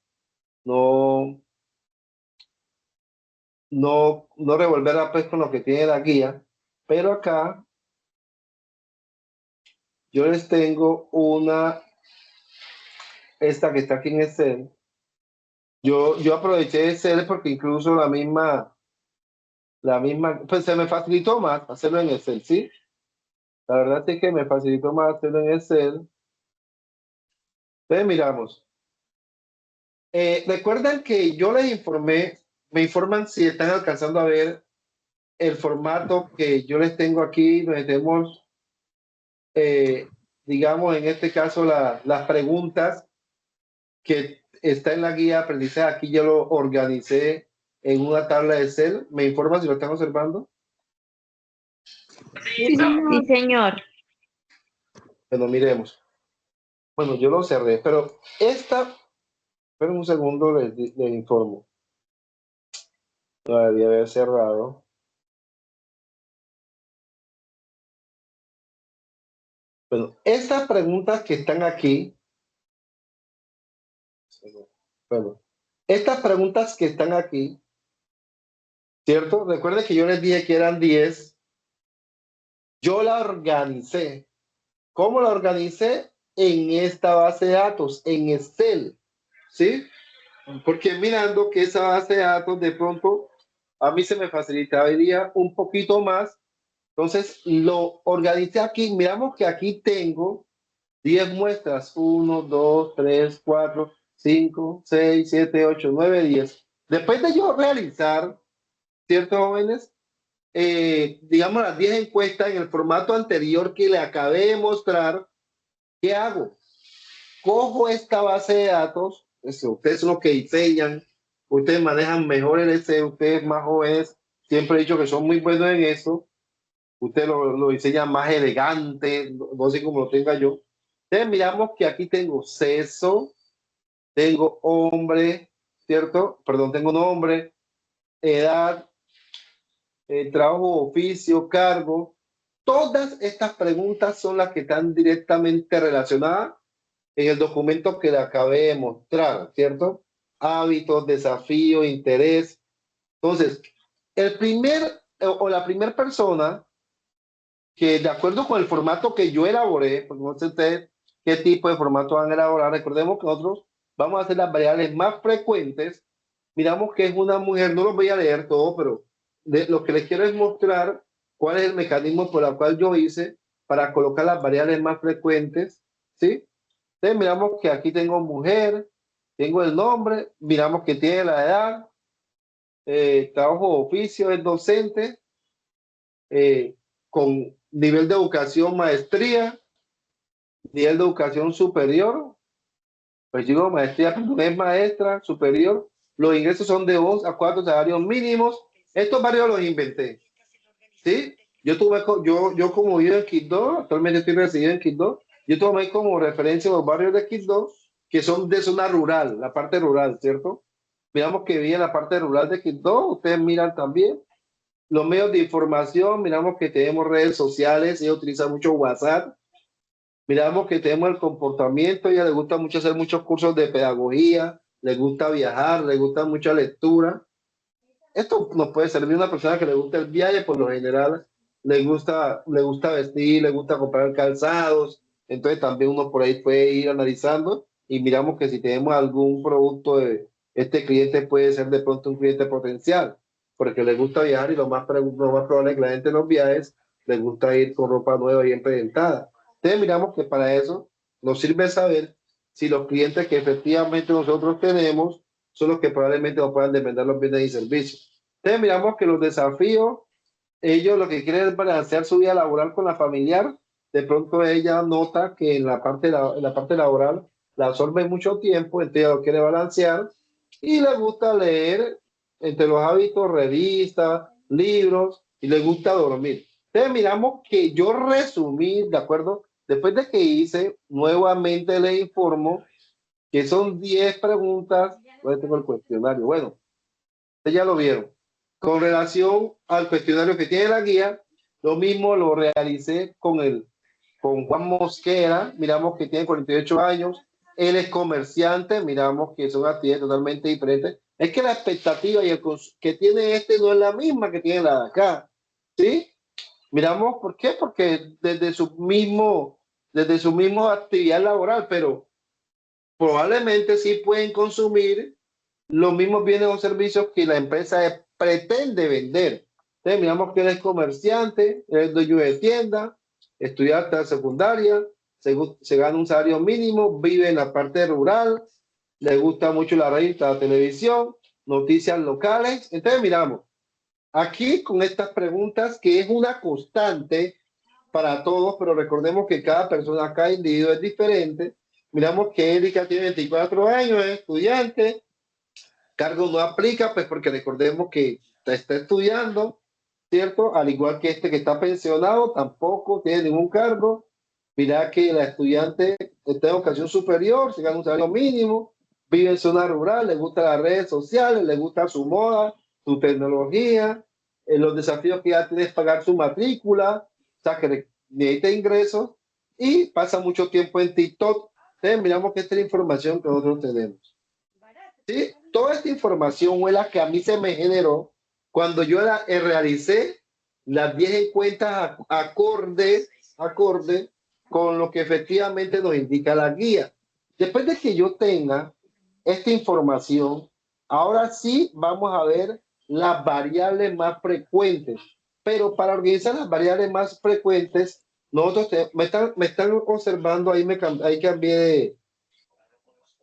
no revolverla pues con lo que tiene la guía. Pero acá yo les tengo esta que está aquí en Excel. Yo aproveché Excel porque incluso pues se me facilitó más hacerlo en Excel, ¿sí? La verdad es que me facilitó más hacerlo en Excel. Entonces, miramos. Recuerden que yo les informé, me informan si están alcanzando a ver el formato que yo les tengo aquí, donde tenemos, digamos, en este caso, las preguntas que está en la guía de aprendizaje. Aquí yo lo organicé en una tabla de Excel. ¿Me informan si lo están observando? Sí, Sí, señor. señor. Bueno, miremos. Bueno, yo lo cerré, pero esperen un segundo, les informo. No debería haber cerrado. Bueno, estas preguntas que están aquí, bueno, estas preguntas que están aquí, ¿cierto? Recuerden que yo les dije que eran 10. Yo la organicé. ¿Cómo la organicé? En esta base de datos, en Excel, ¿sí? Porque mirando que esa base de datos de pronto a mí se me facilitaría un poquito más. Entonces lo organicé aquí. Miramos que aquí tengo 10 muestras. 1, 2, 3, 4, 5, 6, 7, 8, 9, 10. Después de yo realizar, ¿cierto, jóvenes? Digamos las 10 encuestas en el formato anterior que le acabé de mostrar, ¿qué hago? Cojo esta base de datos, ustedes son los que diseñan, ustedes manejan mejor el Excel, ustedes más jóvenes, siempre he dicho que son muy buenos en eso, ustedes lo diseñan más elegante, no sé cómo lo tenga yo. Entonces miramos que aquí tengo sexo, tengo hombre, ¿cierto? Perdón, tengo nombre, edad, trabajo, oficio, cargo. Todas estas preguntas son las que están directamente relacionadas en el documento que le acabé de mostrar, ¿cierto? Hábitos, desafío, interés. Entonces, el primer o la primera persona que de acuerdo con el formato que yo elaboré, porque no sé ustedes qué tipo de formato van a elaborar, recordemos que nosotros vamos a hacer las variables más frecuentes. Miramos que es una mujer, no los voy a leer todo, pero lo que les quiero es mostrar cuál es el mecanismo por el cual yo hice para colocar las variables más frecuentes, ¿sí? Entonces miramos que aquí tengo mujer, tengo el nombre, miramos que tiene la edad, trabajo de oficio, es docente, con nivel de educación maestría, nivel de educación superior, pues digo maestría, pero no es maestra superior, los ingresos son de 2 a 4 salarios mínimos. Estos varios los inventé, ¿sí? Yo como vivo en Quibdó, actualmente estoy residiendo en Quibdó, yo tomé como referencia los barrios de Quibdó, que son de zona rural, la parte rural, ¿cierto? Miramos que vi en la parte rural de Quibdó, ustedes miran también los medios de información, miramos que tenemos redes sociales, ella utiliza mucho WhatsApp, miramos que tenemos el comportamiento, ella le gusta mucho hacer muchos cursos de pedagogía, le gusta viajar, le gusta mucha lectura. Esto nos puede servir a una persona que le gusta el viaje, por lo general le gusta vestir, le gusta comprar calzados, entonces también uno por ahí puede ir analizando y miramos que si tenemos algún producto de este cliente puede ser de pronto un cliente potencial, porque le gusta viajar y lo más probable es que la gente en los viajes le gusta ir con ropa nueva y bien presentada. Entonces miramos que para eso nos sirve saber si los clientes que efectivamente nosotros tenemos son los que probablemente nos puedan demandar los bienes y servicios. Entonces miramos que los desafíos, ellos lo que quieren es balancear su vida laboral con la familiar. De pronto ella nota que en la parte laboral la absorbe mucho tiempo, entonces ella lo quiere balancear y le gusta leer entre los hábitos, revistas, libros y le gusta dormir. Entonces miramos que yo resumí, ¿de acuerdo? Después de que hice, nuevamente le informo que son 10 preguntas. Ahí tengo el cuestionario. Bueno, ustedes ya lo vieron. Con relación al cuestionario que tiene la guía, lo mismo lo realicé con Juan Mosquera. Miramos que tiene 48 años. Él es comerciante. Miramos que son actividades totalmente diferentes. Es que la expectativa y el que tiene este no es la misma que tiene la de acá. ¿Sí? Miramos, ¿por qué? Porque desde su mismo actividad laboral, pero probablemente sí pueden consumir los mismos bienes o servicios que la empresa pretende vender. Entonces, miramos que él es comerciante, él es dueño de tienda, estudiante de secundaria, se gana un salario mínimo, vive en la parte rural, le gusta mucho la revista, la televisión, noticias locales. Entonces, miramos, aquí con estas preguntas, que es una constante para todos, pero recordemos que cada persona, cada individuo es diferente. Miramos que Erika tiene 24 años, es estudiante, cargo no aplica, pues porque recordemos que está estudiando, ¿cierto? Al igual que este que está pensionado, tampoco tiene ningún cargo. Mira que la estudiante está en educación superior, se gana un salario mínimo, vive en zona rural, le gustan las redes sociales, le gusta su moda, su tecnología, los desafíos que ya tiene es pagar su matrícula, o sea que necesita ingresos y pasa mucho tiempo en TikTok. Entonces, miramos que esta es la información que nosotros tenemos. ¿Sí? Toda esta información fue la que a mí se me generó cuando yo realicé las 10 encuestas acorde con lo que efectivamente nos indica la guía. Después de que yo tenga esta información, ahora sí vamos a ver las variables más frecuentes. Pero para organizar las variables más frecuentes, me están observando, ahí cambié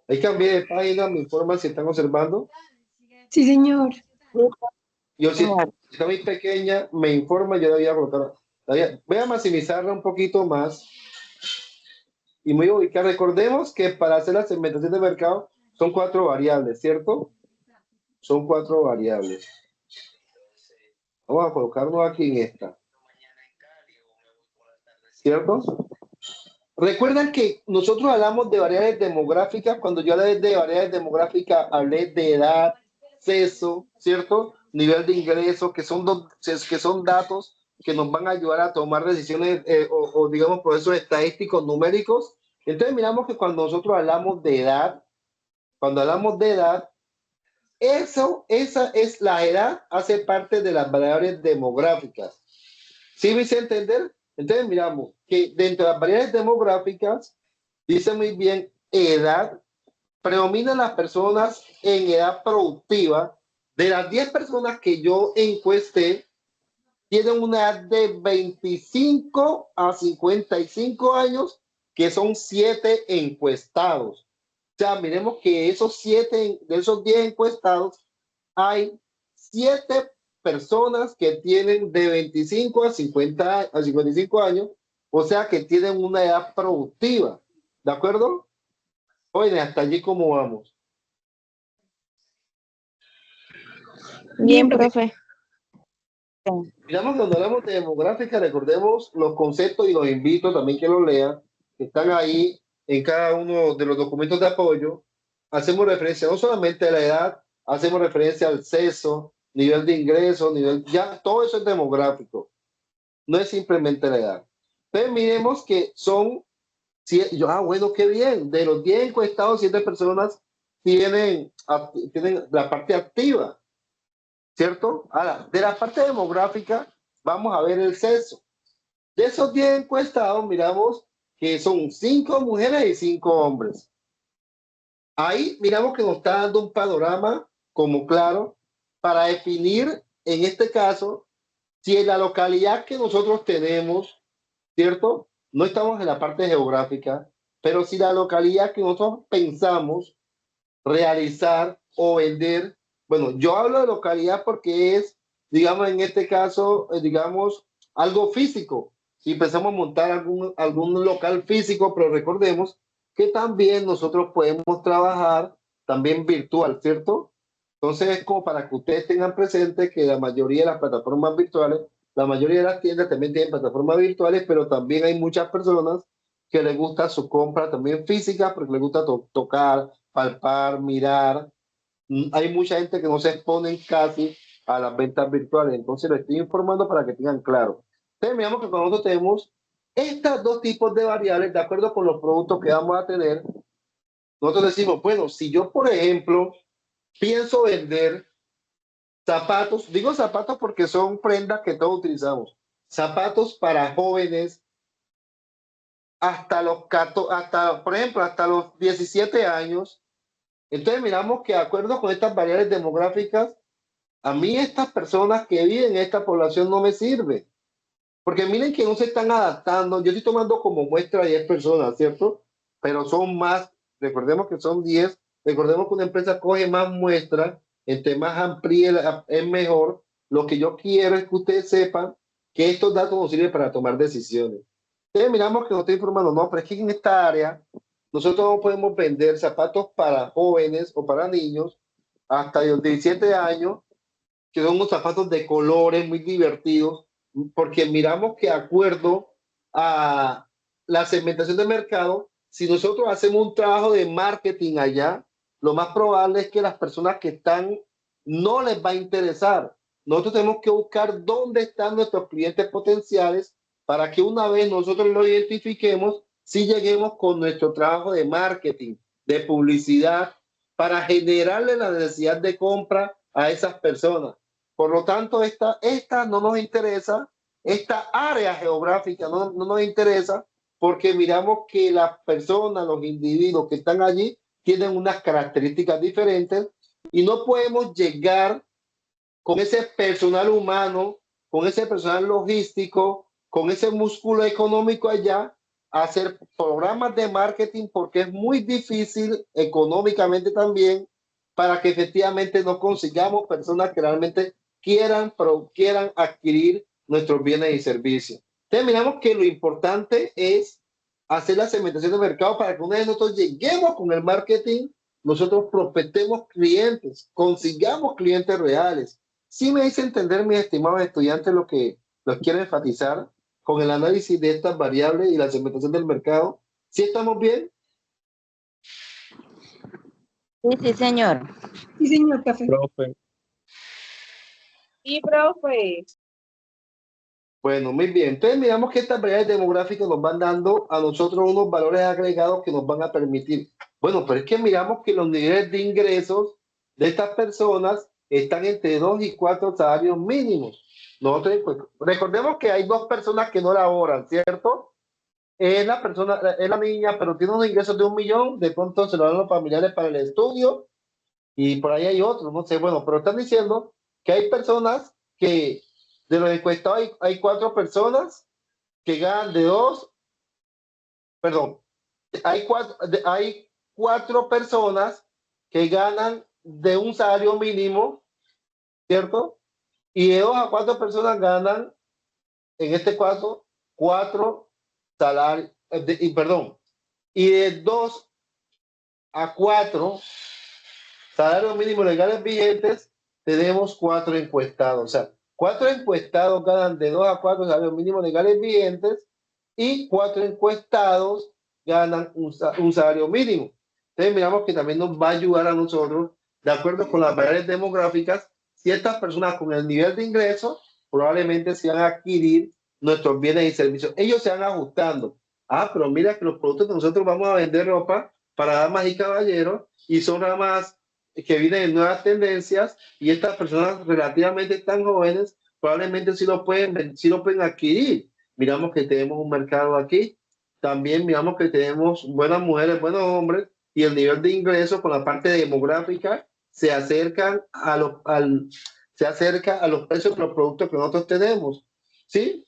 de página, me informan si están observando. Sí, señor. Yo si está muy pequeña, me informa, yo la voy a colocar. Voy a maximizarla un poquito más y me voy a ubicar. Recordemos que para hacer la segmentación de mercado son 4 variables, ¿cierto? Son 4 variables. Vamos a colocarnos aquí en esta. ¿Cierto? Recuerdan que nosotros hablamos de variables demográficas. Cuando yo hablé de variables demográficas, hablé de edad, sexo, ¿cierto? Nivel de ingresos, que son datos que nos van a ayudar a tomar decisiones o digamos procesos estadísticos numéricos. Entonces miramos que cuando nosotros hablamos de edad, esa es la edad, hace parte de las variables demográficas. ¿Sí me hice entender? Entonces miramos que dentro de las variables demográficas, dice muy bien edad, predominan las personas en edad productiva. De las 10 personas que yo encuesté, tienen una edad de 25 a 55 años, que son 7 encuestados. O sea, miremos que de esos 10 encuestados, hay 7 personas que tienen de 25 a 55 años, o sea que tienen una edad productiva. ¿De acuerdo? Oye, hasta allí cómo vamos. Bien, profe. Digamos, cuando hablamos de demográfica, recordemos los conceptos y los invito también que los lean, que están ahí en cada uno de los documentos de apoyo. Hacemos referencia no solamente a la edad, hacemos referencia al sexo, nivel de ingreso, nivel, ya todo eso es demográfico, no es simplemente la edad. Entonces miremos que son, bueno, qué bien, de los 10 encuestados, 7 personas tienen la parte activa. ¿Cierto? Ahora, de la parte demográfica, vamos a ver el sexo. De esos 10 encuestados, miramos que son 5 mujeres y 5 hombres. Ahí miramos que nos está dando un panorama como claro para definir, en este caso, si en la localidad que nosotros tenemos, ¿cierto? No estamos en la parte geográfica, pero si la localidad que nosotros pensamos realizar o vender. Bueno, yo hablo de localidad porque es, digamos, en este caso, digamos, algo físico. Y pensamos montar algún local físico, pero recordemos que también nosotros podemos trabajar también virtual, ¿cierto? Entonces es como para que ustedes tengan presente que la mayoría de las plataformas virtuales, la mayoría de las tiendas también tienen plataformas virtuales, pero también hay muchas personas que les gusta su compra también física porque les gusta tocar, palpar, mirar. Hay mucha gente que no se expone casi a las ventas virtuales, entonces les estoy informando para que tengan claro. Entonces, miramos que cuando nosotros tenemos estos dos tipos de variables, de acuerdo con los productos que vamos a tener, nosotros decimos, bueno, si yo, por ejemplo, pienso vender zapatos, digo zapatos porque son prendas que todos utilizamos, zapatos para jóvenes por ejemplo, hasta los 17 años. Entonces miramos que de acuerdo con estas variables demográficas, a mí estas personas que viven en esta población no me sirven. Porque miren que no se están adaptando. Yo estoy tomando como muestra 10 personas, ¿cierto? Pero son más, recordemos que son 10. Recordemos que una empresa coge más muestras, entre más amplíe es mejor. Lo que yo quiero es que ustedes sepan que estos datos nos sirven para tomar decisiones. Entonces miramos que nos está informando, no, pero es que en esta área nosotros no podemos vender zapatos para jóvenes o para niños hasta los 17 años, que son unos zapatos de colores muy divertidos, porque miramos que de acuerdo a la segmentación de mercado, si nosotros hacemos un trabajo de marketing allá, lo más probable es que las personas que están no les va a interesar. Nosotros tenemos que buscar dónde están nuestros clientes potenciales para que una vez nosotros lo identifiquemos, si lleguemos con nuestro trabajo de marketing, de publicidad, para generarle la necesidad de compra a esas personas. Por lo tanto, esta no nos interesa, esta área geográfica no nos interesa, porque miramos que las personas, los individuos que están allí, tienen unas características diferentes y no podemos llegar con ese personal humano, con ese personal logístico, con ese músculo económico allá, a hacer programas de marketing porque es muy difícil económicamente también para que efectivamente no consigamos personas que realmente quieran adquirir nuestros bienes y servicios. Entonces miramos que lo importante es hacer la segmentación de mercado para que una vez nosotros lleguemos con el marketing, nosotros prospectemos clientes, consigamos clientes reales. Sí me hice entender, mis estimados estudiantes, lo que los quiero enfatizar con el análisis de estas variables y la segmentación del mercado. ¿Sí estamos bien? Sí, sí, señor. Sí, señor, profe. Profe, Sí, profe. Bueno, muy bien. Entonces miramos que estas variables demográficas nos van dando a nosotros unos valores agregados que nos van a permitir. Bueno, pero es que miramos que los niveles de ingresos de estas personas están entre 2 y 4 salarios mínimos. Nosotros, pues, recordemos que hay dos personas que no laboran, ¿cierto? Es la niña, pero tiene unos ingresos de 1 millón, de pronto se lo dan los familiares para el estudio y por ahí hay otros, no sé, bueno, pero están diciendo que hay personas que de los encuestados hay 4 personas que ganan de 2, perdón, hay 4 personas que ganan de un salario mínimo, ¿cierto? Y de 2 a 4 personas ganan, en este caso, 4 salarios, perdón, y de 2 a 4 salarios mínimos legales vigentes, tenemos 4 encuestados. O sea, 4 encuestados ganan de 2 a 4 salarios mínimos legales vigentes y 4 encuestados ganan un salario mínimo. Entonces, miramos que también nos va a ayudar a nosotros, de acuerdo con las variables demográficas, ciertas personas con el nivel de ingreso probablemente se van a adquirir nuestros bienes y servicios. Ellos se van ajustando. Ah, pero mira que los productos que nosotros vamos a vender ropa para damas y caballeros y son ramas que vienen en nuevas tendencias y estas personas relativamente tan jóvenes probablemente sí lo pueden adquirir. Miramos que tenemos un mercado aquí, también miramos que tenemos buenas mujeres, buenos hombres y el nivel de ingresos con la parte demográfica se acercan se acerca a los precios de los productos que nosotros tenemos, ¿sí?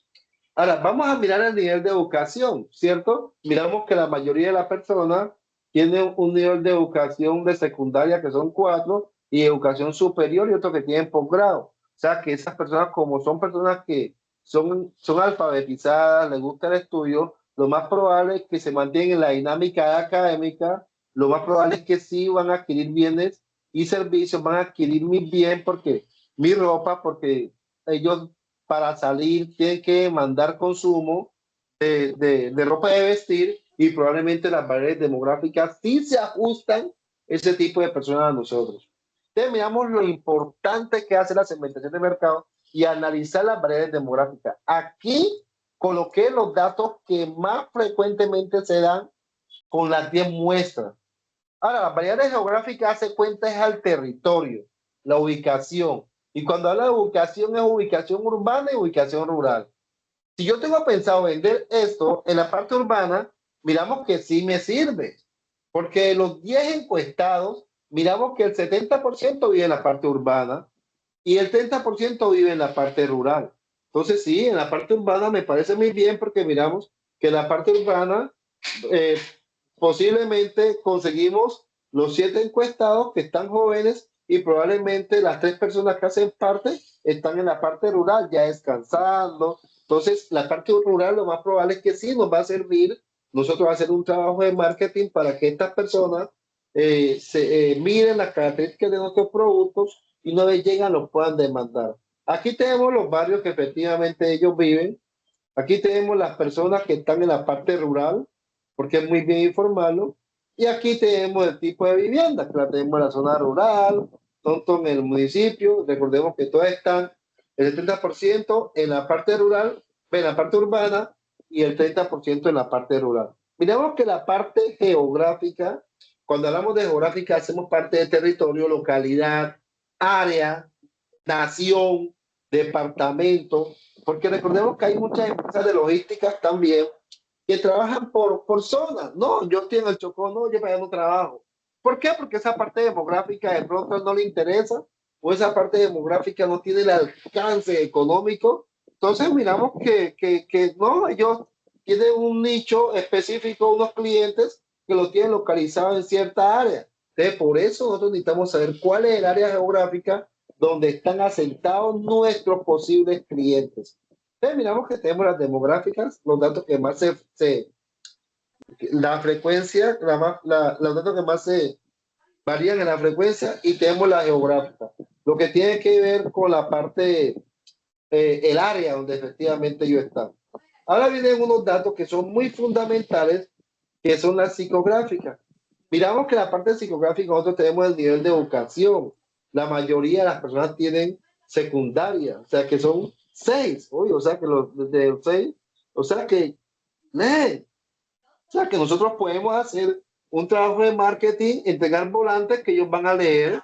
Ahora, vamos a mirar el nivel de educación, ¿cierto? Miramos que la mayoría de las personas tienen un nivel de educación de secundaria que son 4 y educación superior y otros que tienen posgrado. O sea, que esas personas, como son personas que son alfabetizadas, les gusta el estudio, lo más probable es que se mantengan en la dinámica académica, lo más probable es que sí van a adquirir bienes y servicios, van a adquirir mi ropa, porque ellos para salir tienen que mandar consumo de ropa de vestir y probablemente las variables demográficas sí se ajustan ese tipo de personas a nosotros. Entonces miramos lo importante que hace la segmentación de mercado y analizar las variables demográficas. Aquí coloqué los datos que más frecuentemente se dan con las 10 muestras. Ahora, las variables geográficas hace cuenta es al territorio, la ubicación. Y cuando habla de ubicación es ubicación urbana y ubicación rural. Si yo tengo pensado vender esto en la parte urbana, miramos que sí me sirve. Porque de los 10 encuestados, miramos que el 70% vive en la parte urbana y el 30% vive en la parte rural. Entonces sí, en la parte urbana me parece muy bien porque miramos que en la parte urbana eh, posiblemente conseguimos los 7 encuestados que están jóvenes y probablemente las 3 personas que hacen parte están en la parte rural ya descansando. Entonces, la parte rural lo más probable es que sí nos va a servir nosotros hacer un trabajo de marketing para que estas personas miren las características de nuestros productos y una vez llegan los puedan demandar. Aquí tenemos los barrios que efectivamente ellos viven. Aquí tenemos las personas que están en la parte rural, porque es muy bien informarlo. Y aquí tenemos el tipo de vivienda, que la tenemos en la zona rural, tanto en el municipio. Recordemos que todas están el 70% en la parte rural, en la parte urbana, y el 30% en la parte rural. Miremos que la parte geográfica, cuando hablamos de geográfica, hacemos parte de territorio, localidad, área, nación, departamento, porque recordemos que hay muchas empresas de logísticas también que trabajan por zonas. No, yo estoy en el Chocó, no, yo para allá no trabajo. ¿Por qué? Porque esa parte demográfica de pronto no le interesa o esa parte demográfica no tiene el alcance económico. Entonces miramos que no, ellos tienen un nicho específico, unos clientes que lo tienen localizado en cierta área. Entonces, por eso nosotros necesitamos saber cuál es el área geográfica donde están asentados nuestros posibles clientes. Entonces, miramos que tenemos las demográficas, los datos que más la frecuencia, los datos que más se varían en la frecuencia y tenemos la geográfica, lo que tiene que ver con la parte, el área donde efectivamente ellos están. Ahora vienen unos datos que son muy fundamentales, que son las psicográficas. Miramos que la parte psicográfica nosotros tenemos el nivel de educación. La mayoría de las personas tienen secundaria, o sea que son 6, oye, o sea que los de 6, o sea que, o sea que nosotros podemos hacer un trabajo de marketing, entregar volantes que ellos van a leer,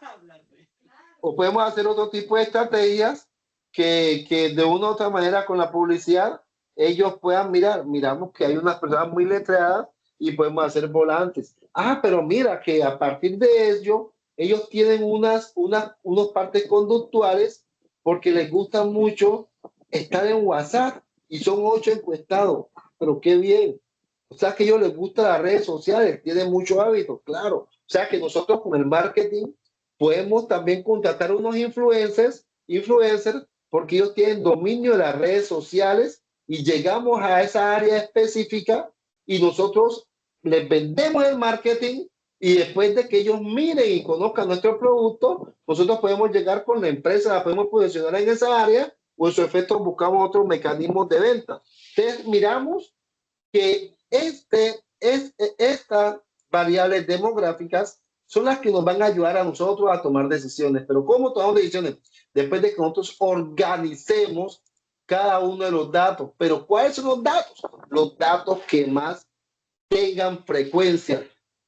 o podemos hacer otro tipo de estrategias que de una u otra manera con la publicidad ellos puedan mirar. Miramos que hay unas personas muy letradas y podemos hacer volantes. Ah, pero mira que a partir de ello, ellos tienen unas partes conductuales porque les gusta mucho estar en WhatsApp y son 8 encuestados. Pero qué bien. O sea que a ellos les gustan las redes sociales, tienen mucho hábito, claro. O sea que nosotros con el marketing podemos también contratar unos influencers porque ellos tienen dominio de las redes sociales y llegamos a esa área específica y nosotros les vendemos el marketing y después de que ellos miren y conozcan nuestro producto, nosotros podemos llegar con la empresa, la podemos posicionar en esa área o en su efecto buscamos otros mecanismos de venta. Entonces miramos que estas variables demográficas son las que nos van a ayudar a nosotros a tomar decisiones. Pero ¿cómo tomamos decisiones? Después de que nosotros organicemos cada uno de los datos. Pero ¿cuáles son los datos? Los datos que más tengan frecuencia.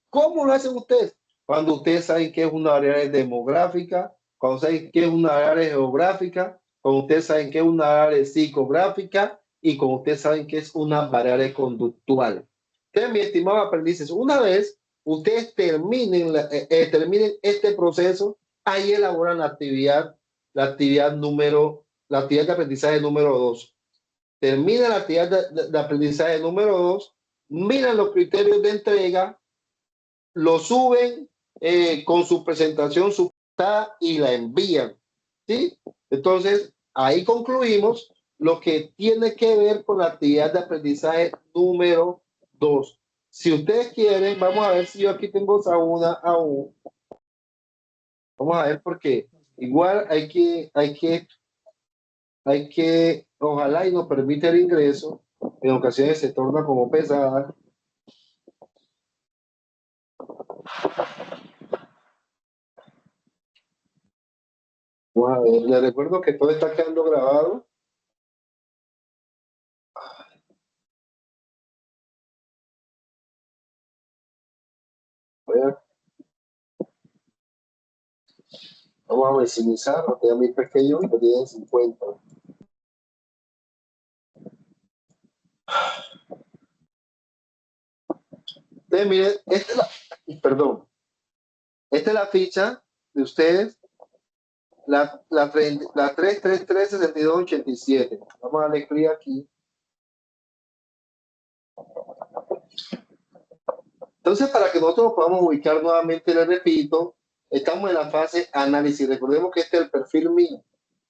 ¿Cómo lo hacen ustedes? Cuando ustedes saben qué es una variable demográfica, cuando saben qué es una variable geográfica, cuando ustedes saben qué es una variable psicográfica y cuando ustedes saben qué es una variable conductual. Entonces, mi estimado aprendices, una vez ustedes terminen este proceso, ahí elaboran la actividad de aprendizaje número 2. Termina la actividad de aprendizaje número 2, miran los criterios de entrega, lo suben con su presentación y la envían. ¿Sí? Entonces, ahí concluimos lo que tiene que ver con la actividad de aprendizaje número 2. Si ustedes quieren, vamos a ver si yo aquí tengo una aún. Vamos a ver porque igual hay que, ojalá y nos permite el ingreso. En ocasiones se torna como pesada. Vamos a ver, les recuerdo que todo está quedando grabado. Vamos a maximizar, lo que es muy pequeño y lo tienen 50. Entonces, miren, esta es la ficha de ustedes, la 333-6287. Vamos a darle clic aquí. Entonces, para que nosotros podamos ubicar nuevamente, les repito, estamos en la fase análisis. Recordemos que este es el perfil mío,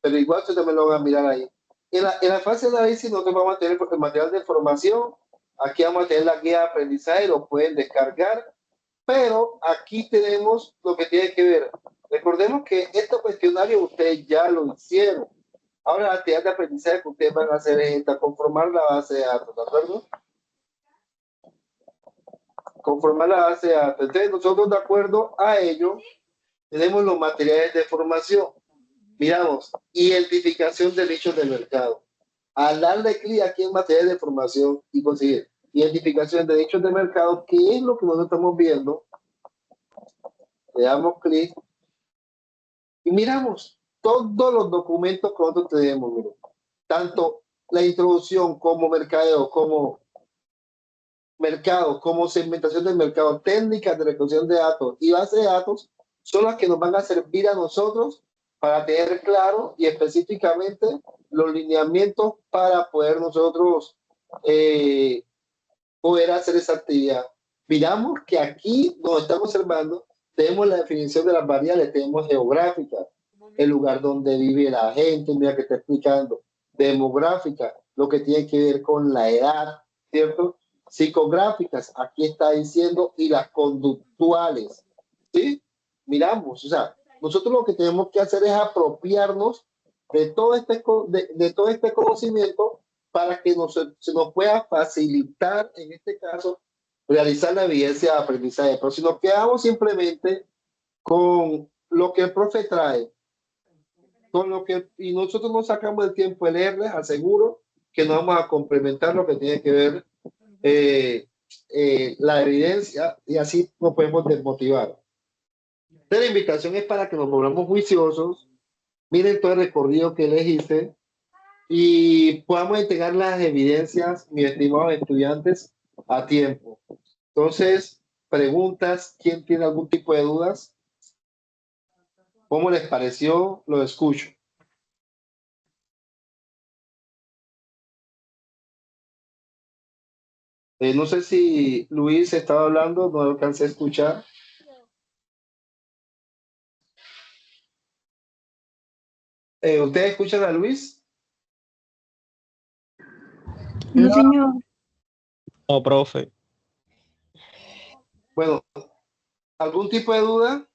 pero igual ustedes también lo van a mirar ahí. En la fase de análisis nosotros vamos a tener el material de formación. Aquí vamos a tener la guía de aprendizaje, lo pueden descargar. Pero aquí tenemos lo que tiene que ver. Recordemos que este cuestionario ustedes ya lo hicieron. Ahora la actividad de aprendizaje que ustedes van a hacer es esta, conformar la base de datos, ¿de acuerdo? Conformar la base de datos. Entonces nosotros, de acuerdo a ello, tenemos los materiales de formación. Miramos, identificación de nichos de mercado. Al darle clic aquí en materiales de formación y conseguir identificación de nichos de mercado, ¿qué es lo que nosotros estamos viendo? Le damos clic y miramos todos los documentos que nosotros tenemos, miren, tanto la introducción como mercado, como segmentación del mercado, técnicas de recolección de datos y base de datos son las que nos van a servir a nosotros para tener claro y específicamente los lineamientos para poder nosotros poder hacer esa actividad. Miramos que aquí nos estamos observando, tenemos la definición de las variables, tenemos geográfica, el lugar donde vive la gente, mira que está explicando, demográfica, lo que tiene que ver con la edad, ¿cierto? Psicográficas, aquí está diciendo, y las conductuales, ¿sí? Miramos, o sea, nosotros lo que tenemos que hacer es apropiarnos de todo este conocimiento para que se nos pueda facilitar, en este caso, realizar la evidencia de aprendizaje. Pero si nos quedamos simplemente con lo que el profe trae, y nosotros no sacamos el tiempo de leerles, aseguro que nos vamos a complementar lo que tiene que ver la evidencia y así nos podemos desmotivar. Entonces, la invitación es para que nos volvamos juiciosos, miren todo el recorrido que les hice y podamos entregar las evidencias, mis estimados estudiantes, a tiempo. Entonces, preguntas, ¿quién tiene algún tipo de dudas? ¿Cómo les pareció? Lo escucho. No sé si Luis estaba hablando, no alcancé a escuchar. ¿Ustedes escuchan a Luis? No, señor. No, profe. Bueno, ¿algún tipo de duda?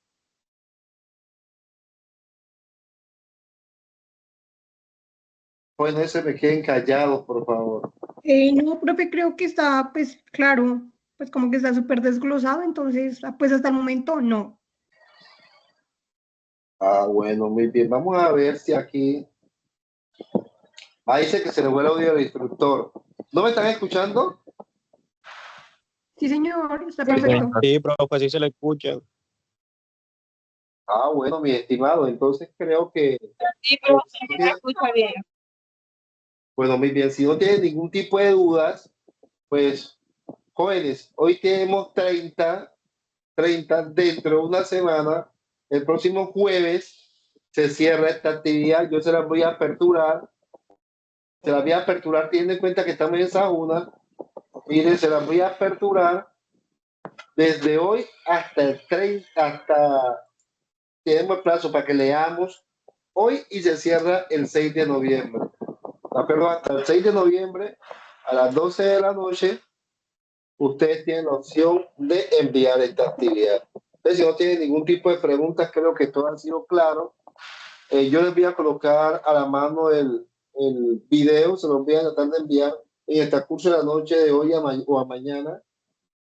Pues no se me queden callados, por favor. No, profe, creo que está, pues, claro, pues como que está súper desglosado, entonces, pues hasta el momento no. Ah, bueno, muy bien. Vamos a ver si aquí... Dice que se le fue el audio del instructor. ¿No me están escuchando? Sí, señor, está Sí, perfecto. Sí, profe, sí se le escucha. Ah, bueno, mi estimado. Entonces creo que... Sí, profe, se escucha bien. Bueno, muy bien. Si no tienen ningún tipo de dudas, pues, jóvenes, hoy tenemos 30 dentro de una semana. El próximo jueves se cierra esta actividad. Yo se las voy a aperturar. Se las voy a aperturar, teniendo en cuenta que estamos en esa una. Miren, se las voy a aperturar desde hoy hasta el 30, hasta tenemos el plazo para que leamos hoy y se cierra el 6 de noviembre. Perdón, hasta el 6 de noviembre a las 12 de la noche, ustedes tienen la opción de enviar esta actividad. Entonces, si no tienen ningún tipo de preguntas, creo que todo ha sido claro. Yo les voy a colocar a la mano el video, se los voy a tratar de enviar en el transcurso de la noche de hoy o a mañana.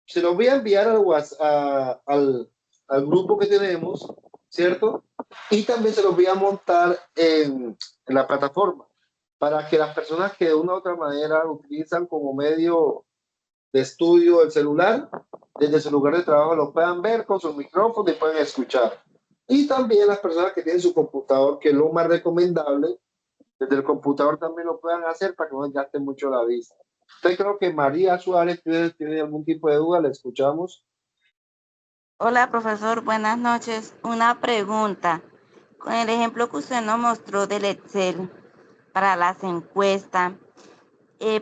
Se los voy a enviar al, al grupo que tenemos, ¿cierto? Y también se los voy a montar en la plataforma para que las personas que de una u otra manera utilizan como medio de estudio el celular, desde su lugar de trabajo lo puedan ver con su micrófono y pueden escuchar. Y también las personas que tienen su computador, que es lo más recomendable, desde el computador también lo puedan hacer para que no gasten mucho la vista. Entonces creo que María Suárez tiene algún tipo de duda, la escuchamos. Hola, profesor, buenas noches. Una pregunta. Con el ejemplo que usted nos mostró del Excel para las encuestas,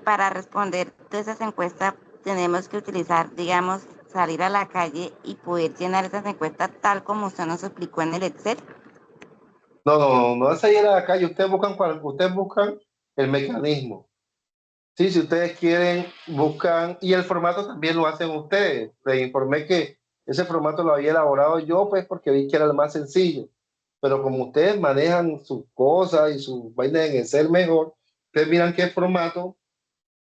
para responder todas esas encuestas tenemos que utilizar, digamos, salir a la calle y poder llenar esas encuestas tal como usted nos explicó en el Excel. No es ir a la calle, ustedes buscan el mecanismo. Sí, si ustedes quieren, buscan, y el formato también lo hacen ustedes. Les informé que ese formato lo había elaborado yo, pues porque vi que era el más sencillo. Pero como ustedes manejan sus cosas y sus vainas en Excel mejor, ustedes miran qué formato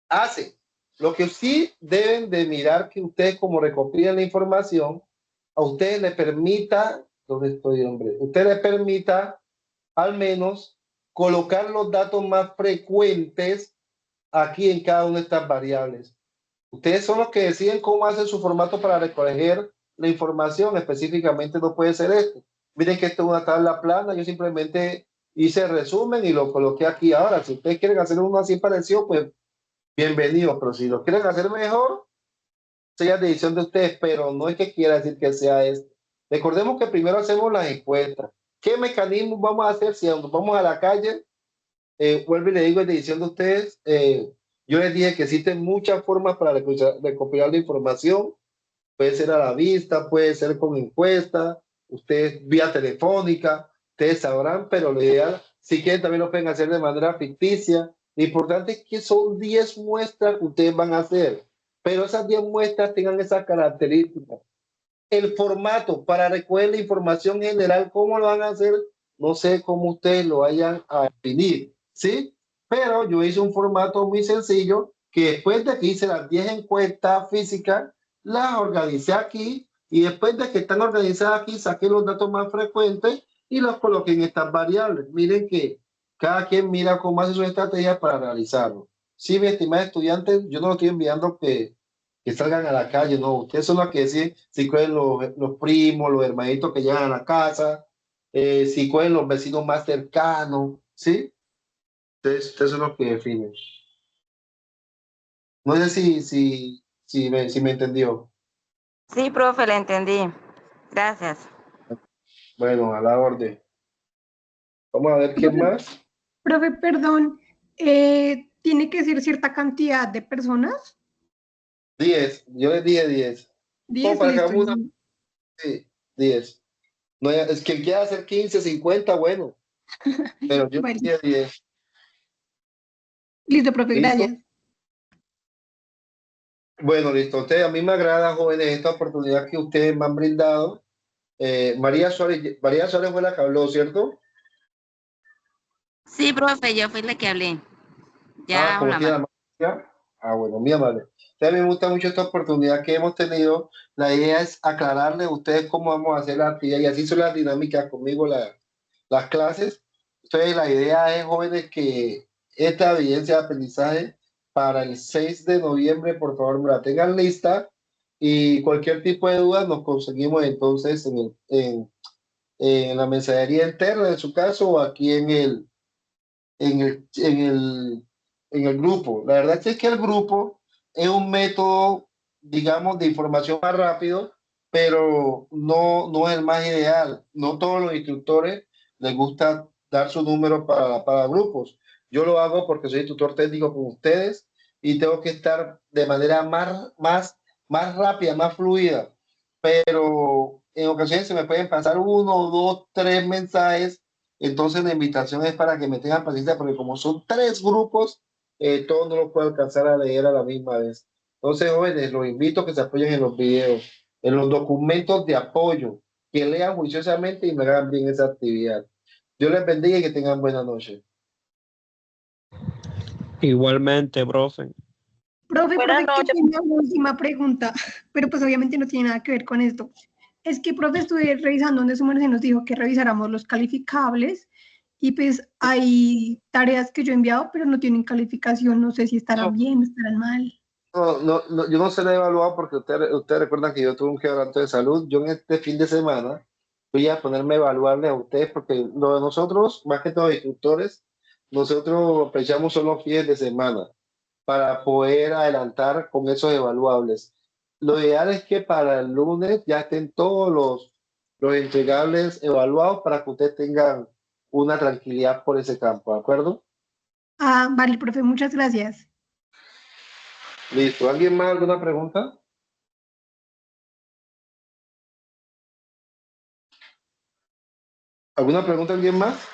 hace. Lo que sí deben de mirar que ustedes como recopilan la información, a ustedes les permita, ¿dónde estoy, hombre? Usted les permita al menos colocar los datos más frecuentes aquí en cada una de estas variables. Ustedes son los que deciden cómo hacen su formato para recoger la información, específicamente no puede ser esto. Miren que esto es una tabla plana, yo simplemente hice el resumen y lo coloqué aquí. Ahora, si ustedes quieren hacer uno así parecido, pues bienvenidos, pero si lo quieren hacer mejor, sea decisión de ustedes, pero no es que quiera decir que sea esto. Recordemos que primero hacemos las encuestas. ¿Qué mecanismos vamos a hacer si vamos a la calle? Vuelvo y le digo, es decisión de ustedes. Yo les dije que existen muchas formas para recopilar la información. Puede ser a la vista, puede ser con encuesta, ustedes vía telefónica, ustedes sabrán, pero lo ideal, si quieren también lo pueden hacer de manera ficticia. Lo importante es que son 10 muestras que ustedes van a hacer, pero esas 10 muestras tengan esas características. El formato para recoger la información general, ¿cómo lo van a hacer? No sé cómo ustedes lo vayan a definir, ¿sí? Pero yo hice un formato muy sencillo que después de que hice las 10 encuestas físicas, las organicé aquí y después de que están organizadas aquí, saqué los datos más frecuentes y los coloqué en estas variables. Miren que cada quien mira cómo hace su estrategia para realizarlo. Sí, mi estimada estudiante, yo no lo estoy enviando que salgan a la calle, no, ustedes son los que deciden si cogen los primos, los hermanitos que llegan a la casa, si cogen los vecinos más cercanos, ¿sí? Ustedes son los que definen. No sé si me entendió. Sí, profe, le entendí. Gracias. Bueno, a la orden. Vamos a ver quién más. Profe, perdón, ¿tiene que ser cierta cantidad de personas? 10, yo les dije 10. Como 10, para que listo. hagamos una, sí, 10. No, es que quiera hacer 15, 50, bueno, Pero yo Bueno, sí a 10. listo, profe, ¿Listo? gracias. Bueno, listo. A mí me agrada, jóvenes, esta oportunidad que ustedes me han brindado. María Suárez fue la que habló, ¿cierto? Sí, profe, yo fui la que hablé. Ah, Ya como tiene hablamos. la máquina. Ah, bueno, muy amable. A mí me gusta mucho esta oportunidad que hemos tenido. La idea es aclararle a ustedes cómo vamos a hacer la actividad y así son las dinámicas conmigo, las clases. Entonces, la idea es, jóvenes, que esta evidencia de aprendizaje para el 6 de noviembre, por favor, me la tengan lista y cualquier tipo de duda nos conseguimos entonces en la mensajería interna, en su caso, o aquí en el, en el, en el grupo. La verdad es que el grupo es un método, digamos, de información más rápido, pero no es el más ideal. No todos los instructores les gusta dar su número para grupos. Yo lo hago porque soy tutor técnico con ustedes y tengo que estar de manera más rápida, más fluida. Pero en ocasiones se me pueden pasar uno, dos, tres mensajes. Entonces la invitación es para que me tengan paciencia porque como son tres grupos, todos no los puedo alcanzar a leer a la misma vez. Entonces, jóvenes, los invito a que se apoyen en los videos, en los documentos de apoyo, que lean juiciosamente y me hagan bien esa actividad. Dios les bendiga y que tengan buena noche. Igualmente, profe. Profe, que tengo una última pregunta, pero pues obviamente no tiene nada que ver con esto. Es que, profe, estuve revisando donde su merced nos dijo que revisáramos los calificables y pues hay tareas que yo he enviado, pero no tienen calificación. No sé si estarán bien, estarán mal. Yo no se la he evaluado porque usted recuerda que yo tuve un quebranto de salud. Yo en este fin de semana voy a ponerme a evaluarle a ustedes porque lo de nosotros, más que todos instructores, nosotros apreciamos solo los fines de semana para poder adelantar con esos evaluables. Lo ideal es que para el lunes ya estén todos los entregables evaluados para que ustedes tengan una tranquilidad por ese campo, ¿de acuerdo? Ah, vale, profe, muchas gracias. Listo. ¿Alguien más? ¿Alguna pregunta? ¿Alguna pregunta alguien más?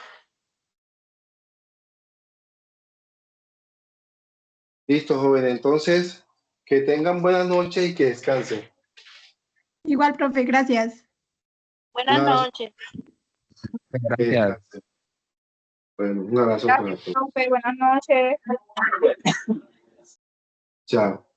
Listo, joven. Entonces, que tengan buenas noches y que descansen. Igual, profe, gracias. Buenas Nada, noches. que Gracias. descansen. Bueno, un abrazo para Gracias, todos. profe. Buenas noches. Chao.